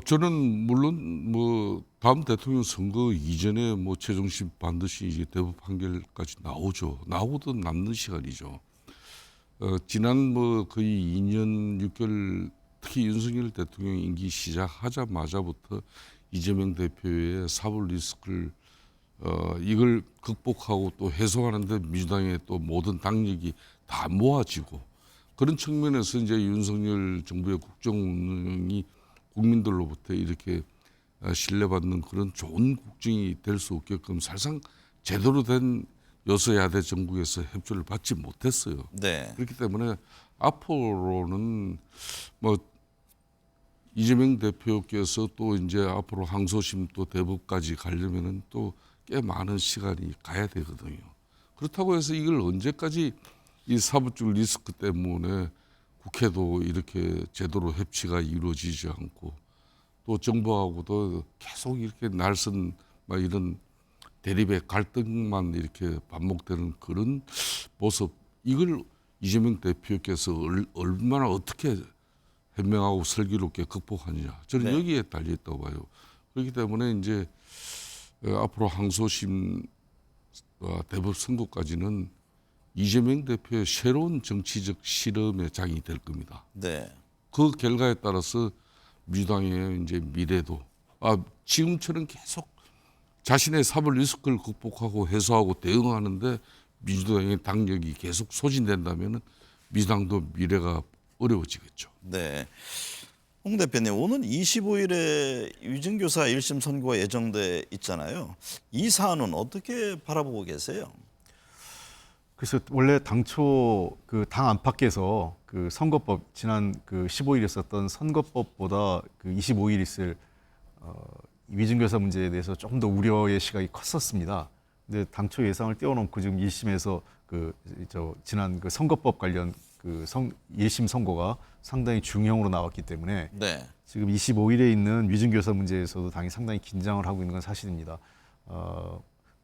저는 물론 뭐 다음 대통령 선거 이전에 뭐 최종심 반드시 이제 대법 판결까지 나오죠. 나오도 남는 시간이죠. 지난 뭐 거의 2년 6개월 특히 윤석열 대통령 임기 시작하자마자부터 이재명 대표의 사법 리스크를 이걸 극복하고 또 해소하는데 민주당의 또 모든 당력이 다 모아지고 그런 측면에서 이제 윤석열 정부의 국정 운영이 국민들로부터 이렇게 신뢰받는 그런 좋은 국정이 될 수 없게끔 사실상 제대로 된 여소야대 정국에서 협조를 받지 못했어요.
네.
그렇기 때문에 앞으로는 뭐 이재명 대표께서 또 이제 앞으로 항소심 또 대법까지 가려면은 또 꽤 많은 시간이 가야 되거든요. 그렇다고 해서 이걸 언제까지 이 사법적 리스크 때문에 국회도 이렇게 제대로 협치가 이루어지지 않고 또 정부하고도 계속 이렇게 날선 막 이런 대립의 갈등만 이렇게 반복되는 그런 모습, 이걸 이재명 대표께서 얼마나 어떻게 현명하고 슬기롭게 극복하느냐, 저는
네.
여기에 달려 있다고 봐요. 그렇기 때문에 이제 앞으로 항소심 대법 선고까지는 이재명 대표의 새로운 정치적 실험의 장이 될 겁니다.
네.
그 결과에 따라서 민주당의 이제 미래도 지금처럼 계속 자신의 사법 리스크를 극복하고 해소하고 대응하는데 민주당의 당력이 계속 소진된다면 민주당도 미래가 어려워지겠죠.
네. 홍 대표님, 오는 25일에 위증교사 1심 선고가 예정돼 있잖아요. 이 사안은 어떻게 바라보고 계세요?
그래서 원래 당초 그 당 안팎에서 그 선거법 지난 그 15일 있었던 선거법보다 그 25일 있을 위증교사 문제에 대해서 조금 더 우려의 시각이 컸었습니다. 근데 당초 예상을 뛰어넘고 지금 1심에서 지난 그 선거법 관련 그 1심 선고가 상당히 중형으로 나왔기 때문에
네.
지금 25일에 있는 위증교사 문제에서도 당이 상당히 긴장을 하고 있는 건 사실입니다.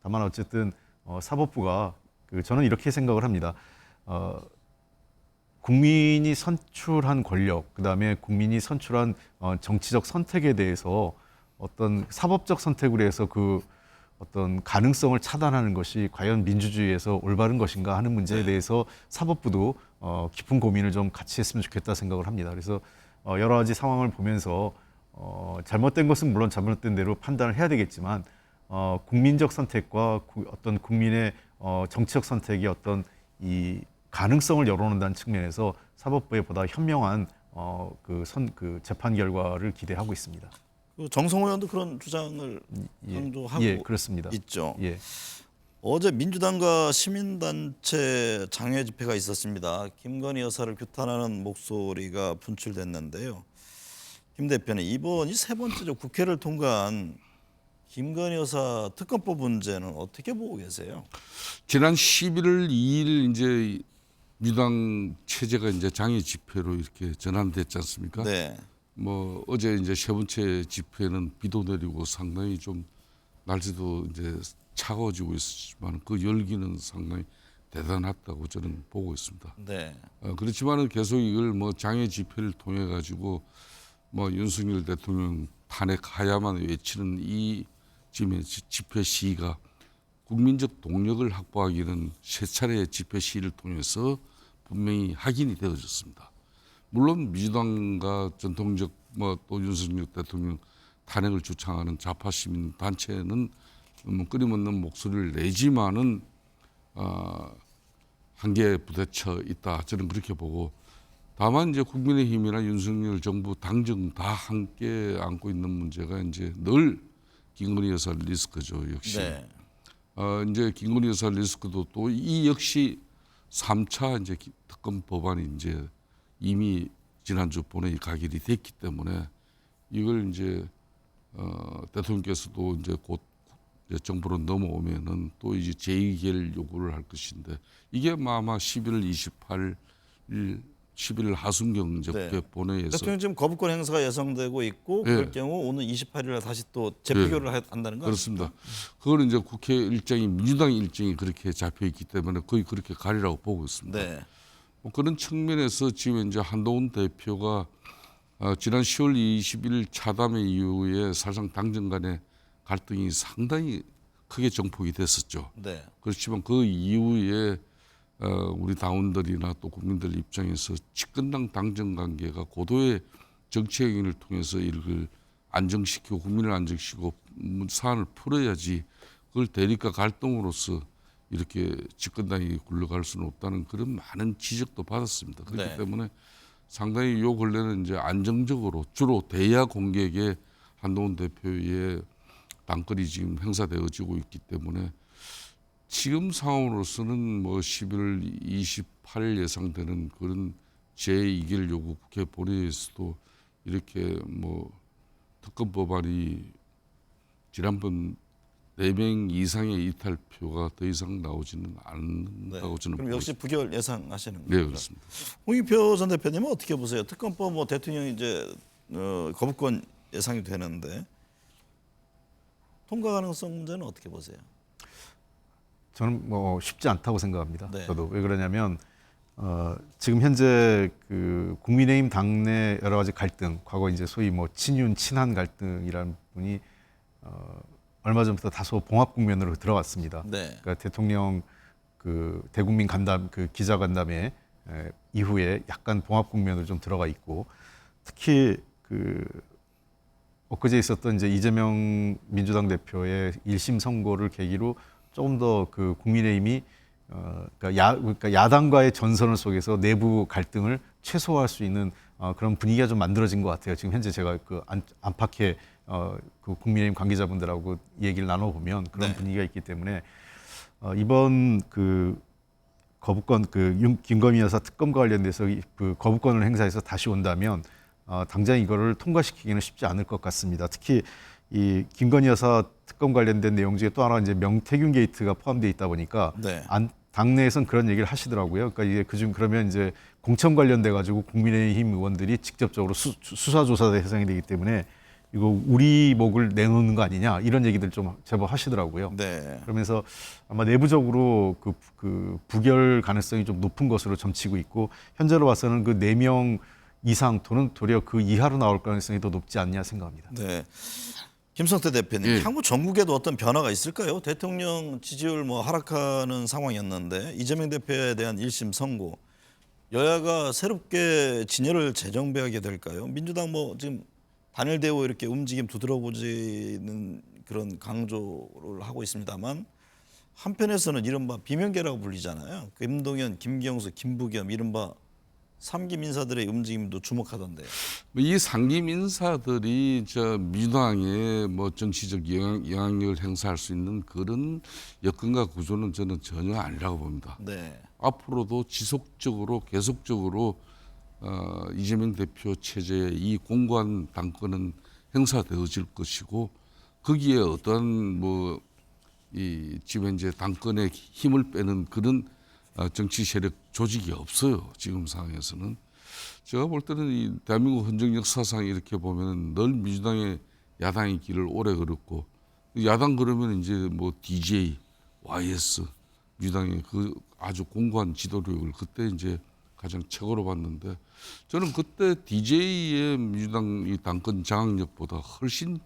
다만 어쨌든 사법부가 저는 이렇게 생각을 합니다. 국민이 선출한 권력, 그다음에 국민이 선출한 정치적 선택에 대해서 어떤 사법적 선택으로 해서 그 어떤 가능성을 차단하는 것이 과연 민주주의에서 올바른 것인가 하는 문제에 대해서 사법부도 깊은 고민을 좀 같이 했으면 좋겠다 생각을 합니다. 그래서 여러 가지 상황을 보면서 잘못된 것은 물론 잘못된 대로 판단을 해야 되겠지만 국민적 선택과 어떤 국민의 정치적 선택이 어떤 이 가능성을 열어놓는다는 측면에서 사법부에 보다 현명한 그 재판 결과를 기대하고 있습니다.
정성호 의원도 그런 주장을 강조하고
예, 그렇습니다.
있죠.
예.
어제 민주당과 시민단체 장외 집회가 있었습니다. 김건희 여사를 규탄하는 목소리가 분출됐는데요. 김 대표는 이번이 세 번째죠. 국회를 통과한 김건희 여사 특검법 문제는 어떻게 보고 계세요?
지난 11월 2일 이제 민주당 체제가 이제 장애 집회로 이렇게 전환됐지 않습니까?
네.
뭐 어제 이제 세 번째 집회는 비도 내리고 상당히 좀 날씨도 이제 차가워지고 있지만 그 열기는 상당히 대단했다고 저는 보고 있습니다.
네.
그렇지만은 계속 이걸 뭐 장애 집회를 통해 가지고 뭐 윤석열 대통령 탄핵하야만 외치는 이 지금 집회 시위가 국민적 동력을 확보하기는 세 차례의 집회 시위를 통해서 분명히 확인이 되어졌습니다. 물론 민주당과 전통적 뭐 또 윤석열 대통령 탄핵을 주창하는 좌파 시민 단체는 끊임없는 목소리를 내지만은 한계에 부딪혀 있다. 저는 그렇게 보고 다만 이제 국민의힘이나 윤석열 정부 당정 다 함께 안고 있는 문제가 이제 늘 김건희 여사 리스크죠. 역시
네.
이제 김건희 여사 리스크도 또 이 역시 3차 이제 특검 법안이 이제 이미 지난주 본회의 가결이 됐기 때문에 이걸 이제 대통령께서도 이제 곧 이제 정부로 넘어오면은 또 이제 재의결 요구를 할 것인데 이게 아마 11월 28일 11일 하순경 이제
네.
국회 본회의에서
대통령 지금 거부권 행사가 예상되고 있고
예.
그럴 경우 오는 28일에 다시 또 재표결을 한다는 거
그렇습니다. 그거는 이제 국회 일정이 민주당 일정이 그렇게 잡혀 있기 때문에 거의 그렇게 가리라고 보고 있습니다.
네.
뭐 그런 측면에서 지금 이제 한동훈 대표가 지난 10월 20일 차담회 이후에 사실상 당정 간의 갈등이 상당히 크게 정폭이 됐었죠.
네.
그렇지만 그 이후에 우리 당원들이나 또 국민들 입장에서 집권당 당정 관계가 고도의 정치 행위를 통해서 이를 안정시키고 국민을 안정시키고 사안을 풀어야지 그걸 대립과 갈등으로서 이렇게 집권당이 굴러갈 수는 없다는 그런 많은 지적도 받았습니다. 그렇기
네.
때문에 상당히 요 근래는 이제 안정적으로 주로 대야 공격에 한동훈 대표의 당권이 지금 행사되어지고 있기 때문에 지금 상황으로서는 뭐 11월 28일 예상되는 그런 제2결 요구 국회 본회의에서도 이렇게 뭐 특검 법안이 지난번 4명 이상의 이탈표가 더 이상 나오지는
네.
않는다고 저는
그럼
보고
역시
있습니다.
부결 예상하시는 거죠?
네, 그렇습니다.
홍익표 전 대표님은 어떻게 보세요? 특검법 뭐 대통령이 이제 거부권 예상이 되는데 통과 가능성 문제는 어떻게 보세요?
저는 뭐 쉽지 않다고 생각합니다.
네.
저도 왜 그러냐면 지금 현재 그 국민의힘 당내 여러 가지 갈등, 과거 이제 소위 뭐 친윤 친한 갈등이라는 부분이 얼마 전부터 다소 봉합 국면으로 들어왔습니다.
네.
그러니까 대통령 그 대국민 간담 그 기자 간담회 이후에 약간 봉합 국면으로 좀 들어가 있고 특히 그 엊그제 있었던 이제 이재명 민주당 대표의 1심 선고를 계기로 조금 더 그 국민의힘이 그러니까 야당과의 전선을 속에서 내부 갈등을 최소화할 수 있는 그런 분위기가 좀 만들어진 것 같아요. 지금 현재 제가 그 안팎의 그 국민의힘 관계자분들하고 얘기를 나눠보면 그런
네.
분위기가 있기 때문에 이번 그 거부권 그 김건희 여사 특검과 관련돼서 그 거부권을 행사해서 다시 온다면 당장 이거를 통과시키기는 쉽지 않을 것 같습니다. 특히 이 김건희 여사 특검 관련된 내용 중에 또 하나 이제 명태균 게이트가 포함되어 있다 보니까
네.
당내에선 그런 얘기를 하시더라고요. 그러니까 이게 그중 그러면 이제 공천 관련돼 가지고 국민의힘 의원들이 직접적으로 수사 조사 대상이 되기 때문에 이거 우리 목을 내놓는 거 아니냐 이런 얘기들 좀 제법 하시더라고요.
네.
그러면서 아마 내부적으로 그 부결 가능성이 좀 높은 것으로 점치고 있고 현재로 봐서는 그 4명 이상 또는 도리어 그 이하로 나올 가능성이 더 높지 않냐 생각합니다.
네. 김성태 대표님,
예.
향후 전국에도 어떤 변화가 있을까요? 대통령 지지율 뭐 하락하는 상황이었는데 이재명 대표에 대한 1심 선고, 여야가 새롭게 진열을 재정비하게 될까요? 민주당 뭐 지금 단일대우 이렇게 움직임 두드러보지는 그런 강조를 하고 있습니다만 한편에서는 이른바 비명계라고 불리잖아요. 김동연, 김경수, 김부겸 이른바 3기 인사들의 움직임도 주목하던데요.
이 상임 인사들이 저 민주당에 뭐 정치적 영향력을 행사할 수 있는 그런 여건과 구조는 저는 전혀 아니라고 봅니다.
네.
앞으로도 지속적으로 계속적으로 이재명 대표 체제의 이 공고한 당권은 행사되어질 것이고 거기에 어떠한 이 지금 현재 당권에 힘을 빼는 그런 정치 세력 조직이 없어요. 지금 상황에서는. 제가 볼 때는 이 대한민국 헌정 역사상 이렇게 보면 늘 민주당의 야당의 길을 오래 걸었고, 야당 그러면 이제 DJ, YS, 민주당의 그 아주 공고한 지도력을 그때 이제 가장 최고로 봤는데, 저는 그때 DJ의 민주당 이 당권 장악력보다 훨씬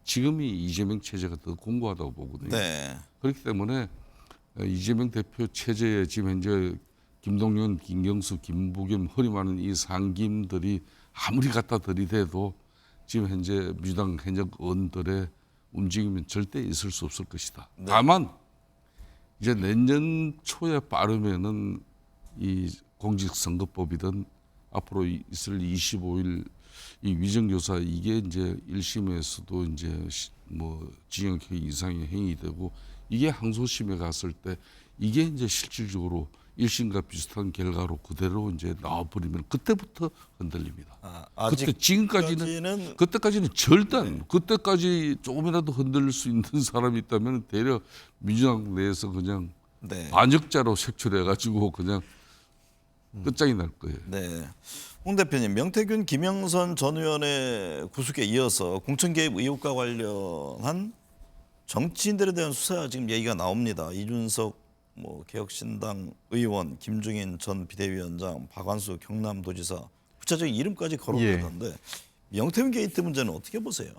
지금이 이재명 체제가 더 공고하다고 보거든요.
네.
그렇기 때문에 이재명 대표 체제에 지금 현재 김동연, 김경수, 김부겸, 허리 많은 이 상김들이 아무리 갖다 들이대도 지금 현재 민주당 현역 의원들의 움직임은 절대 있을 수 없을 것이다.
네.
다만 이제 내년 초에 빠르면은 이 공직선거법이든 앞으로 있을 25일 이 위정교사 이게 이제 1심에서도 이제 징역형 이상의 행위되고, 이게 항소심에 갔을 때 이게 이제 실질적으로 1심과 비슷한 결과로 그대로 이제 나와버리면 그때부터 흔들립니다.
아직
그때 지금까지는 그때까지는 절대 그때까지 조금이라도 흔들릴 수 있는 사람이 있다면 대려 민주당 내에서 그냥
네.
반역자로 색출해가지고 그냥 끝장이 날 거예요.
네. 홍 대표님, 명태균, 김영선 전 의원의 구속에 이어서 공천 개입 의혹과 관련한 정치인들에 대한 수사 지금 얘기가 나옵니다. 이준석 개혁신당 의원, 김종인 전 비대위원장, 박완수 경남도지사 구체적인 이름까지 거론되던데 명태균 게이트 문제는 어떻게 보세요?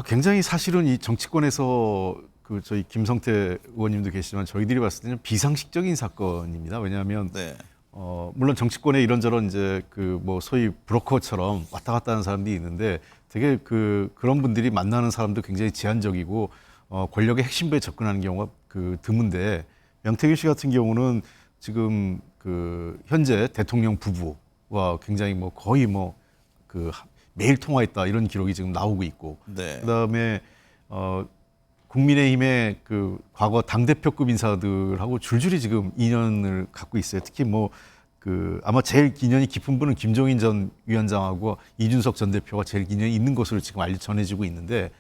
굉장히 사실은 이 정치권에서 저희 김성태 의원님도 계시지만 저희들이 봤을 때는 비상식적인 사건입니다. 왜냐하면
네.
물론 정치권에 이런저런 이제 소위 브로커처럼 왔다 갔다 하는 사람들이 있는데 되게 그런 분들이 만나는 사람도 굉장히 제한적이고 권력의 핵심부에 접근하는 경우가 드문데, 명태균 씨 같은 경우는 지금 현재 대통령 부부와 굉장히 거의 매일 통화했다 이런 기록이 지금 나오고 있고,
네.
그다음에 국민의힘의 과거 당대표급 인사들하고 줄줄이 지금 인연을 갖고 있어요. 특히 아마 제일 인연이 깊은 분은 김종인 전 위원장하고 이준석 전 대표가 제일 인연이 있는 것으로 지금 전해지고 있는데,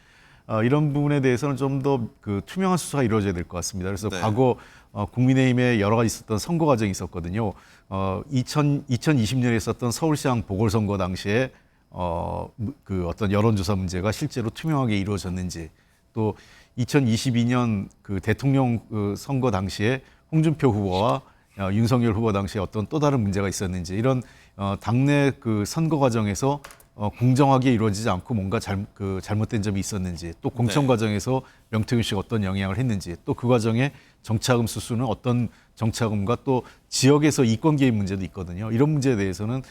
이런 부분에 대해서는 좀 더 투명한 수사가 이루어져야 될 것 같습니다. 그래서
네.
과거 국민의힘에 여러 가지 있었던 선거 과정이 있었거든요. 2020년에 있었던 서울시장 보궐선거 당시에 어떤 여론조사 문제가 실제로 투명하게 이루어졌는지, 또 2022년 대통령 선거 당시에 홍준표 후보와 윤석열 후보 당시에 어떤 또 다른 문제가 있었는지, 이런 당내 선거 과정에서 공정하게 이루어지지 않고 뭔가 잘못된 점이 있었는지, 또 공천
네.
과정에서 명태균 씨가 어떤 영향을 했는지, 또 그 과정에 정치자금 수수는 어떤 정치자금과 또 지역에서 이권 개입 문제도 있거든요. 이런 문제에 대해서는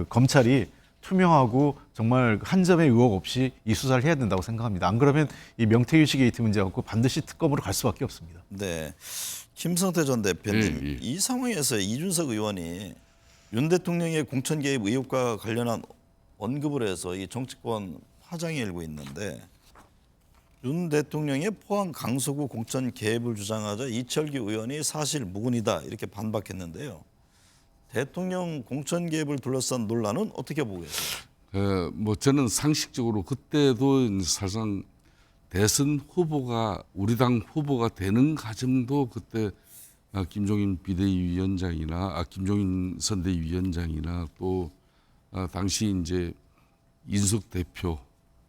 검찰이 투명하고 정말 한 점의 의혹 없이 이 수사를 해야 된다고 생각합니다. 안 그러면 이 명태균 씨 게이트 문제 갖고 반드시 특검으로 갈 수밖에 없습니다.
네. 김성태 전 대표님, 이 상황에서 이준석 의원이 윤 대통령의 공천 개입 의혹과 관련한 언급을 해서 이 정치권 파장이 일고 있는데, 윤 대통령의 포항 강서구 공천 개입을 주장하자 이철규 의원이 사실 무근이다 이렇게 반박했는데요. 대통령 공천 개입을 둘러싼 논란은 어떻게 보고 계세요?
저는 상식적으로 그때도 사실상 대선 후보가 우리 당 후보가 되는 과정도 그때 김종인 비대위원장이나 김종인 선대위원장이나 또 당시 이제 이준석 대표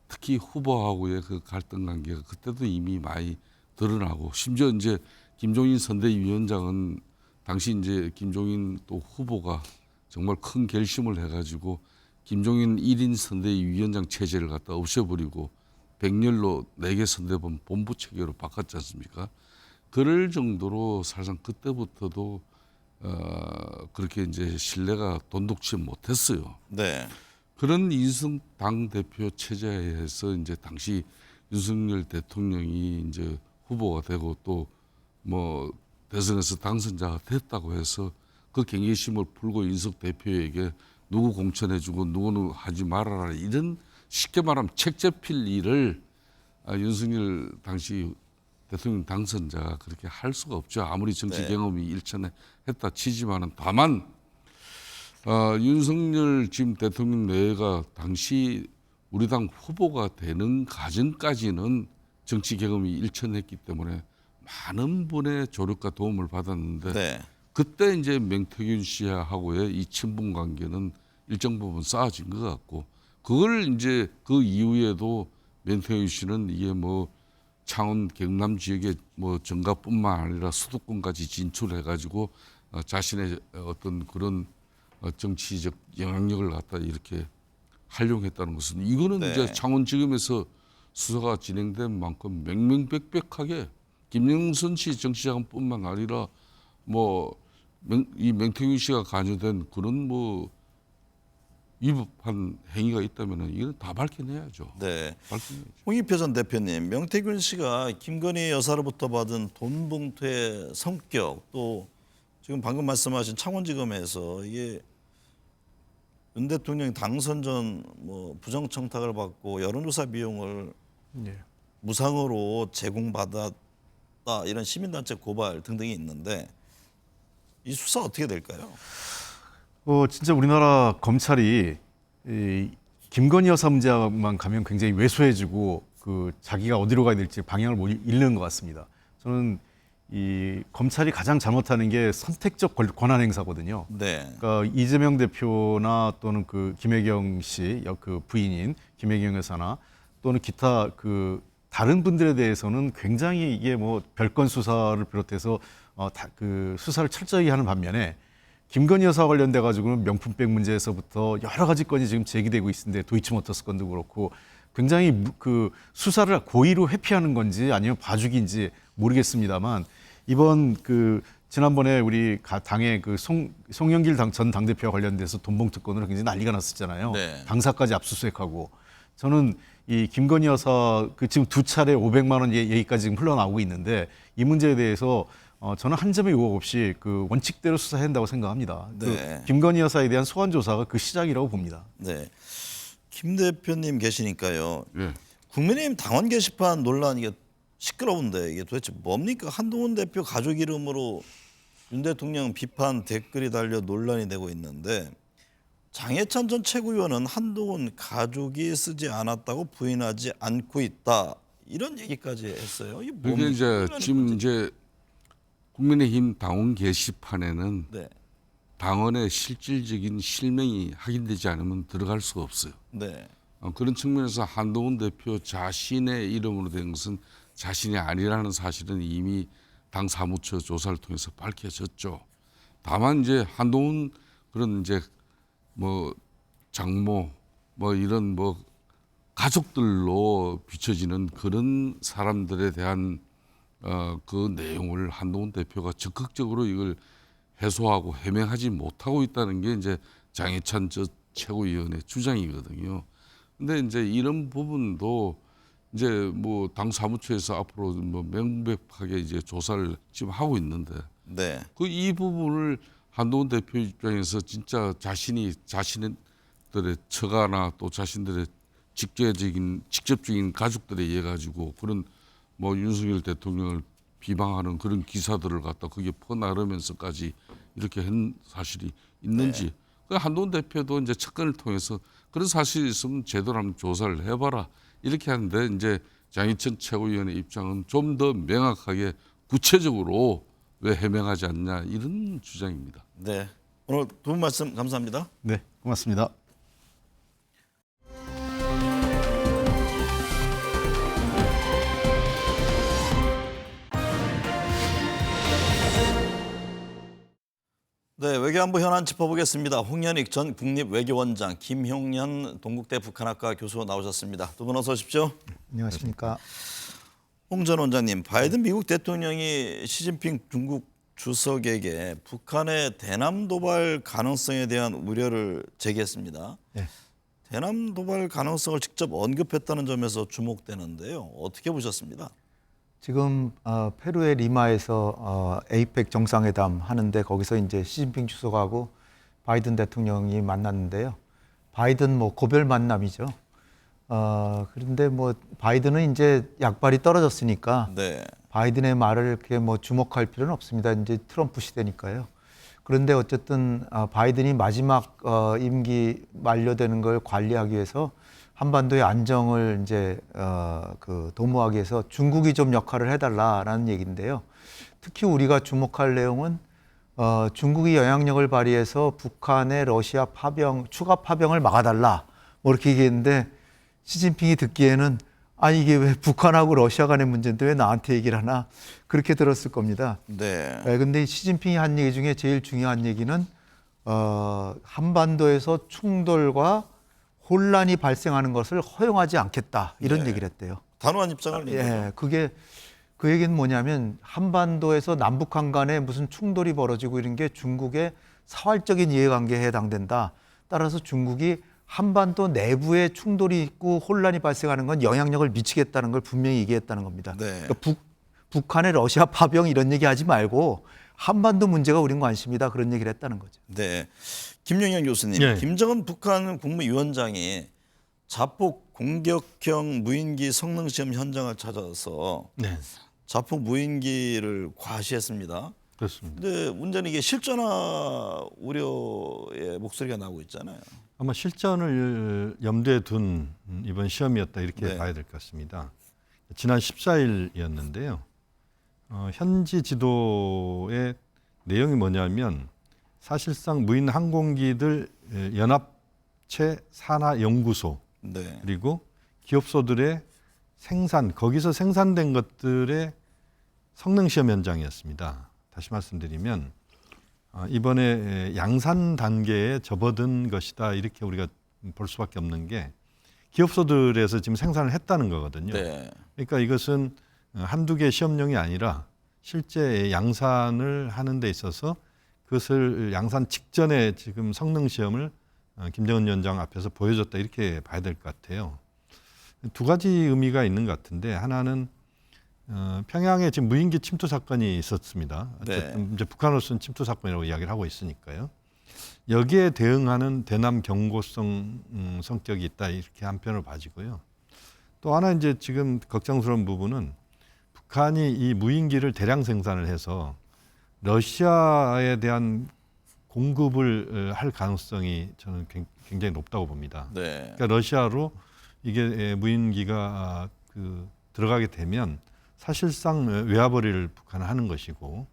특히 후보하고의 그 갈등 관계가 그때도 이미 많이 드러나고, 심지어 이제 김종인 선대위원장은 당시 이제 김종인 또 후보가 정말 큰 결심을 해가지고 김종인 1인 선대위원장 체제를 갖다 없애버리고 백렬로 4개 선대본 본부 체계로 바꿨지 않습니까? 그럴 정도로 사실상 그때부터도 그렇게 이제 신뢰가 돈독치 못했어요.
네.
그런 이준석 당 대표 체제에서 이제 당시 윤석열 대통령이 이제 후보가 되고 또 대선에서 당선자가 됐다고 해서 그 경계심을 풀고 이준석 대표에게 누구 공천해주고 누구는 하지 말아라, 이런 쉽게 말하면 책 잡힐 일을 윤석열 당시 대통령 당선자가 그렇게 할 수가 없죠. 아무리 정치
네.
경험이 일천에 했다 치지만은, 다만 윤석열 지금 대통령 내가 당시 우리 당 후보가 되는 과정까지는 정치 경험이 일천했기 때문에 많은 분의 조력과 도움을 받았는데
네.
그때 이제 명태균 씨하고의 이 친분 관계는 일정 부분 쌓아진 것 같고 그걸 이제 그 이후에도 명태균 씨는 이게 뭐 창원 경남 지역의 뭐 정가뿐만 아니라 수도권까지 진출해가지고 자신의 어떤 그런 정치적 영향력을 갖다 이렇게 활용했다는 것은 이거는
네.
이제 창원지검에서 수사가 진행된 만큼 명명백백하게 김영선 씨 정치자금뿐만 아니라 뭐 이 명태균 씨가 관여된 그런 뭐 위법한 행위가 있다면은 이건 다 밝혀내야죠.
네.
밝혀내야죠.
홍익표 전 대표님, 명태균 씨가 김건희 여사로부터 받은 돈 봉투의 성격 또 지금 방금 말씀하신 창원지검에서 이게 윤 대통령 당선 전 뭐 부정청탁을 받고 여론조사 비용을 무상으로 제공받았다 이런 시민단체 고발 등등이 있는데 이 수사 어떻게 될까요?
진짜 우리나라 검찰이 이 김건희 여사 문제만 가면 굉장히 왜소해지고 그 자기가 어디로 가야 될지 방향을 못 잃는 것 같습니다. 저는 이 검찰이 가장 잘못하는 게 선택적 권한 행사거든요.
네.
그러니까 이재명 대표나 또는 그 김혜경 씨, 그 부인인 김혜경 여사나 또는 기타 그 다른 분들에 대해서는 굉장히 이게 뭐 별건 수사를 비롯해서 그 수사를 철저히 하는 반면에 김건희 여사 관련돼 가지고는 명품백 문제에서부터 여러 가지 건이 지금 제기되고 있는데 도이치모터스 건도 그렇고 굉장히 그 수사를 고의로 회피하는 건지 아니면 봐주기인지 모르겠습니다만 이번 그 지난번에 우리 당의 그 송영길 전 당대표와 관련돼서 돈봉투 건으로 굉장히 난리가 났었잖아요.
네.
당사까지 압수수색하고 저는 이 김건희 여사 그 지금 두 차례 500만 원 얘기까지 지금 흘러나오고 있는데 이 문제에 대해서 저는 한 점의 의혹 없이 그 원칙대로 수사해야 한다고 생각합니다.
네.
그 김건희 여사에 대한 소환 조사가 그 시작이라고 봅니다.
네. 김 대표님 계시니까요.
예.
국민의힘 당원 게시판 논란 이게 시끄러운데 이게 도대체 뭡니까? 한동훈 대표 가족 이름으로 윤 대통령 비판 댓글이 달려 논란이 되고 있는데 장해찬 전 최고위원은 한동훈 가족이 쓰지 않았다고 부인하지 않고 있다. 이런 얘기까지 했어요. 이게
그게
뭡니까?
이제 지금 이제 국민의힘 당원 게시판에는
네.
당원의 실질적인 실명이 확인되지 않으면 들어갈 수가 없어요.
네.
그런 측면에서 한동훈 대표 자신의 이름으로 된 것은 자신이 아니라는 사실은 이미 당 사무처 조사를 통해서 밝혀졌죠. 다만 이제 한동훈 그런 이제 뭐 장모 뭐 이런 뭐 가족들로 비춰지는 그런 사람들에 대한 그 내용을 한동훈 대표가 적극적으로 이걸 해소하고 해명하지 못하고 있다는 게 이제 장해찬 최고위원의 주장이거든요. 근데 이제 이런 부분도 이제 뭐 당 사무처에서 앞으로 뭐 명백하게 이제 조사를 지금 하고 있는데
네.
그 이 부분을 한동훈 대표 입장에서 진짜 자신들의 처가나 또 자신들의 직접적인 가족들에 의해 가지고 그런 뭐 윤석열 대통령을 비방하는 그런 기사들을 갖다 그게 퍼나르면서까지 이렇게 한 사실이 있는지 그 한동훈 대표도 이제 측근을 통해서 그런 사실이 있으면 제대로 한번 조사를 해봐라 이렇게 하는데 이제 장희천 최고위원의 입장은 좀 더 명확하게 구체적으로 왜 해명하지 않냐 이런 주장입니다.
네. 오늘 두 분 말씀 감사합니다.
네, 고맙습니다.
네, 외교안보 현안 짚어보겠습니다. 홍현익 전 국립외교원장, 김용현 동국대 북한학과 교수 나오셨습니다. 두 분 어서 오십시오.
안녕하십니까.
홍 전 원장님, 바이든 미국 대통령이 시진핑 중국 주석에게 북한의 대남 도발 가능성에 대한 우려를 제기했습니다.
네.
대남 도발 가능성을 직접 언급했다는 점에서 주목되는데요. 어떻게 보셨습니다?
지금 페루의 리마에서 에이펙 정상회담 하는데 거기서 이제 시진핑 주석하고 바이든 대통령이 만났는데요. 바이든 뭐 고별 만남이죠. 그런데 뭐 바이든은 이제 약발이 떨어졌으니까
네.
바이든의 말을 이렇게 뭐 주목할 필요는 없습니다. 이제 트럼프 시대니까요. 그런데 어쨌든 바이든이 마지막 임기 만료되는 걸 관리하기 위해서 한반도의 안정을 이제 그 도모하기 위해서 중국이 좀 역할을 해달라라는 얘기인데요. 특히 우리가 주목할 내용은 중국이 영향력을 발휘해서 북한의 러시아 파병, 추가 파병을 막아달라 뭐 이렇게 얘기했는데 시진핑이 듣기에는 이게 왜 북한하고 러시아 간의 문제인데 왜 나한테 얘기를 하나 그렇게 들었을 겁니다.
네.
근데 시진핑이 한 얘기 중에 제일 중요한 얘기는 한반도에서 충돌과 혼란이 발생하는 것을 허용하지 않겠다 이런
네.
얘기를 했대요.
단호한 입장을 낸 거죠.
예, 그게 그 얘기는 뭐냐면 한반도에서 남북한 간에 무슨 충돌이 벌어지고 이런 게 중국의 사활적인 이해관계에 해당된다. 따라서 중국이 한반도 내부에 충돌이 있고 혼란이 발생하는 건 영향력을 미치겠다는 걸 분명히 얘기했다는 겁니다.
네.
그러니까 북한의 러시아 파병 이런 얘기 하지 말고 한반도 문제가 우린 관심이다 그런 얘기를 했다는 거죠.
네. 김영현 교수님,
예.
김정은 북한 국무위원장이 자폭 공격형 무인기 성능 시험 현장을 찾아서
네,
자폭 무인기를 과시했습니다.
그렇습니다.
근데 문제는 이게 실전화 우려의 목소리가 나오고 있잖아요.
아마 실전을 염두에 둔 이번 시험이었다 이렇게
네.
봐야 될 것 같습니다. 지난 14일이었는데요. 현지 지도의 내용이 뭐냐면 사실상 무인 항공기들 연합체 산하 연구소
네.
그리고 기업소들의 생산 거기서 생산된 것들의 성능 시험 현장이었습니다. 다시 말씀드리면 이번에 양산 단계에 접어든 것이다 이렇게 우리가 볼 수밖에 없는 게 기업소들에서 지금 생산을 했다는 거거든요.
네.
그러니까 이것은 한두 개 시험용이 아니라 실제 양산을 하는 데 있어서 그것을 양산 직전에 지금 성능 시험을 김정은 위원장 앞에서 보여줬다 이렇게 봐야 될 것 같아요. 두 가지 의미가 있는 것 같은데 하나는 평양에 지금 무인기 침투 사건이 있었습니다. 어쨌든 이제 북한으로서는 침투 사건이라고 이야기를 하고 있으니까요. 여기에 대응하는 대남 경고성 성격이 있다 이렇게 한편으로 봐지고요. 또 하나 이제 지금 걱정스러운 부분은 북한이 이 무인기를 대량 생산을 해서 러시아에 대한 공급을 할 가능성이 저는 굉장히 높다고 봅니다.
네.
그러니까 러시아로 이게 무인기가 들어가게 되면 사실상 외화벌이를 북한은 하는 것이고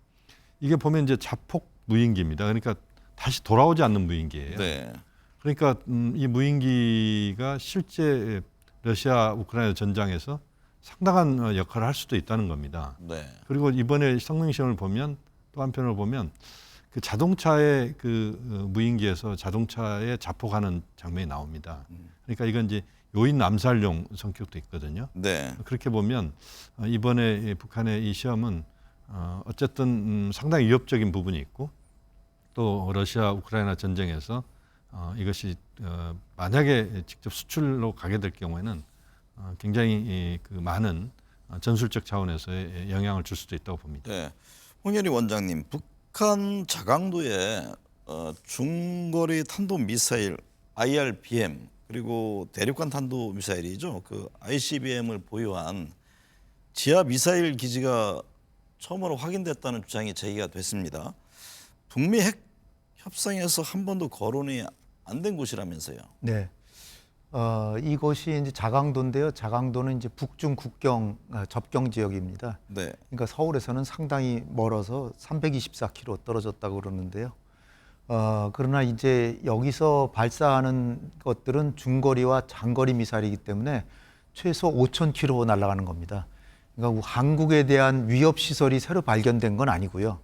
이게 보면 이제 자폭 무인기입니다. 그러니까 다시 돌아오지 않는 무인기예요.
네.
그러니까 이 무인기가 실제 러시아 우크라이나 전장에서 상당한 역할을 할 수도 있다는 겁니다.
네.
그리고 이번에 성능 시험을 보면 또 한편으로 보면 그 자동차의 무인기에서 자동차에 자폭하는 장면이 나옵니다. 그러니까 이건 이제 요인 암살용 성격도 있거든요.
네.
그렇게 보면 이번에 북한의 이 시험은 어쨌든 상당히 위협적인 부분이 있고 또 러시아 우크라이나 전쟁에서 이것이 만약에 직접 수출로 가게 될 경우에는 굉장히 많은 전술적 차원에서의 영향을 줄 수도 있다고 봅니다.
네. 홍현희 원장님, 북한 자강도에 중거리 탄도 미사일 IRBM 그리고 대륙간 탄도 미사일이죠. 그 ICBM을 보유한 지하 미사일 기지가 처음으로 확인됐다는 주장이 제기가 됐습니다. 북미 핵 협상에서 한 번도 거론이 안 된 곳이라면서요.
네. 이것이 이제 자강도인데요. 자강도는 이제 북중 국경 접경 지역입니다.
네.
그러니까 서울에서는 상당히 멀어서 324km 떨어졌다고 그러는데요. 그러나 이제 여기서 발사하는 것들은 중거리와 장거리 미사일이기 때문에 최소 5,000km 날아가는 겁니다. 그러니까 한국에 대한 위협 시설이 새로 발견된 건 아니고요.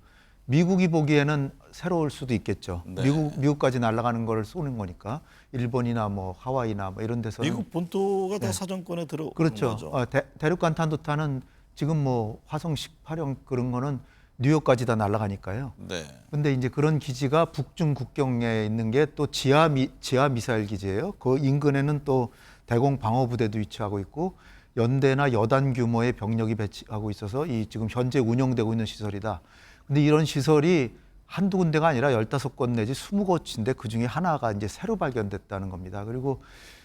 미국이 보기에는 새로울 수도 있겠죠.
네.
미국까지 날아가는 걸 쏘는 거니까 일본이나 뭐 하와이나 뭐 이런 데서는
미국 본토가 다
네.
사정권에 들어오는
그렇죠.
거죠.
대륙간 탄도탄은 지금 뭐 화성 18형 그런 거는 뉴욕까지 다 날아가니까요.
네.
근데 이제 그런 기지가 북중 국경에 있는 게 또 지하 미사일 기지예요. 그 인근에는 또 대공 방어 부대도 위치하고 있고 연대나 여단 규모의 병력이 배치하고 있어서 이 지금 현재 운영되고 있는 시설이다. 근데 이런 시설이 한두 군데가 아니라 15곳 내지 20곳인데 그중에 하나가 이제 새로 발견됐다는 겁니다. 그리고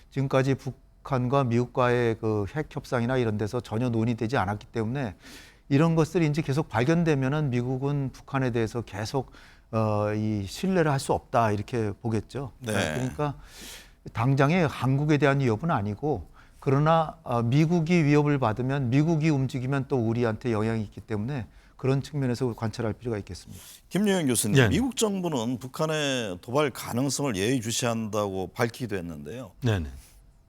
지금까지 북한과 미국과의 그 핵 협상이나 이런 데서 전혀 논의되지 않았기 때문에 이런 것들이 이제 계속 발견되면은 미국은 북한에 대해서 계속 이 신뢰를 할 수 없다 이렇게 보겠죠.
네.
그러니까 당장의 한국에 대한 위협은 아니고 그러나 미국이 위협을 받으면 미국이 움직이면 또 우리한테 영향이 있기 때문에 그런 측면에서 관찰할 필요가 있겠습니다.
김영현 교수님,
네.
미국 정부는 북한의 도발 가능성을 예의주시한다고 밝히기도 했는데요.
네네.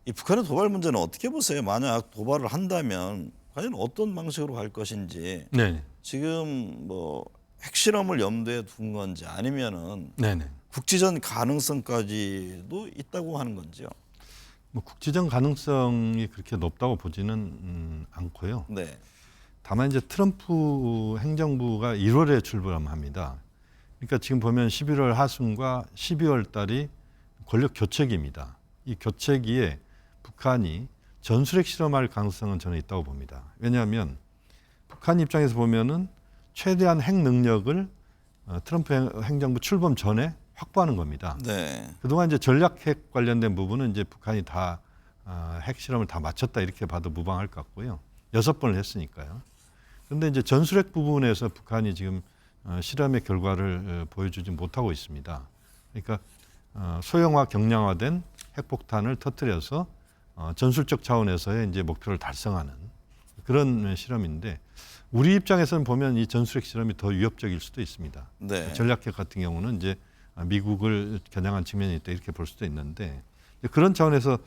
이 북한의 도발 문제는 어떻게 보세요? 만약 도발을 한다면 과연 어떤 방식으로 갈 것인지
네네.
지금 뭐 핵실험을 염두에 둔 건지 아니면은
네네.
국지전 가능성까지도 있다고 하는 건지요?
뭐 국지전 가능성이 그렇게 높다고 보지는 않고요.
네.
다만 이제 트럼프 행정부가 1월에 출범합니다. 그러니까 지금 보면 11월 하순과 12월 달이 권력 교체기입니다. 이 교체기에 북한이 전술핵 실험할 가능성은 저는 있다고 봅니다. 왜냐하면 북한 입장에서 보면은 최대한 핵 능력을 트럼프 행정부 출범 전에 확보하는 겁니다.
네.
그동안 이제 전략핵 관련된 부분은 이제 북한이 다 핵 실험을 다 마쳤다 이렇게 봐도 무방할 것 같고요. 6번을 했으니까요. 그런데 이제 전술핵 부분에서 북한이 지금 실험의 결과를 보여주지 못하고 있습니다. 그러니까 소형화 경량화된 핵폭탄을 터뜨려서 전술적 차원에서의 이제 목표를 달성하는 그런 실험인데 우리 입장에서는 보면 이 전술핵 실험이 더 위협적일 수도 있습니다.
네.
전략핵 같은 경우는 이제 미국을 겨냥한 측면이 있다 이렇게 볼 수도 있는데 그런 차원에서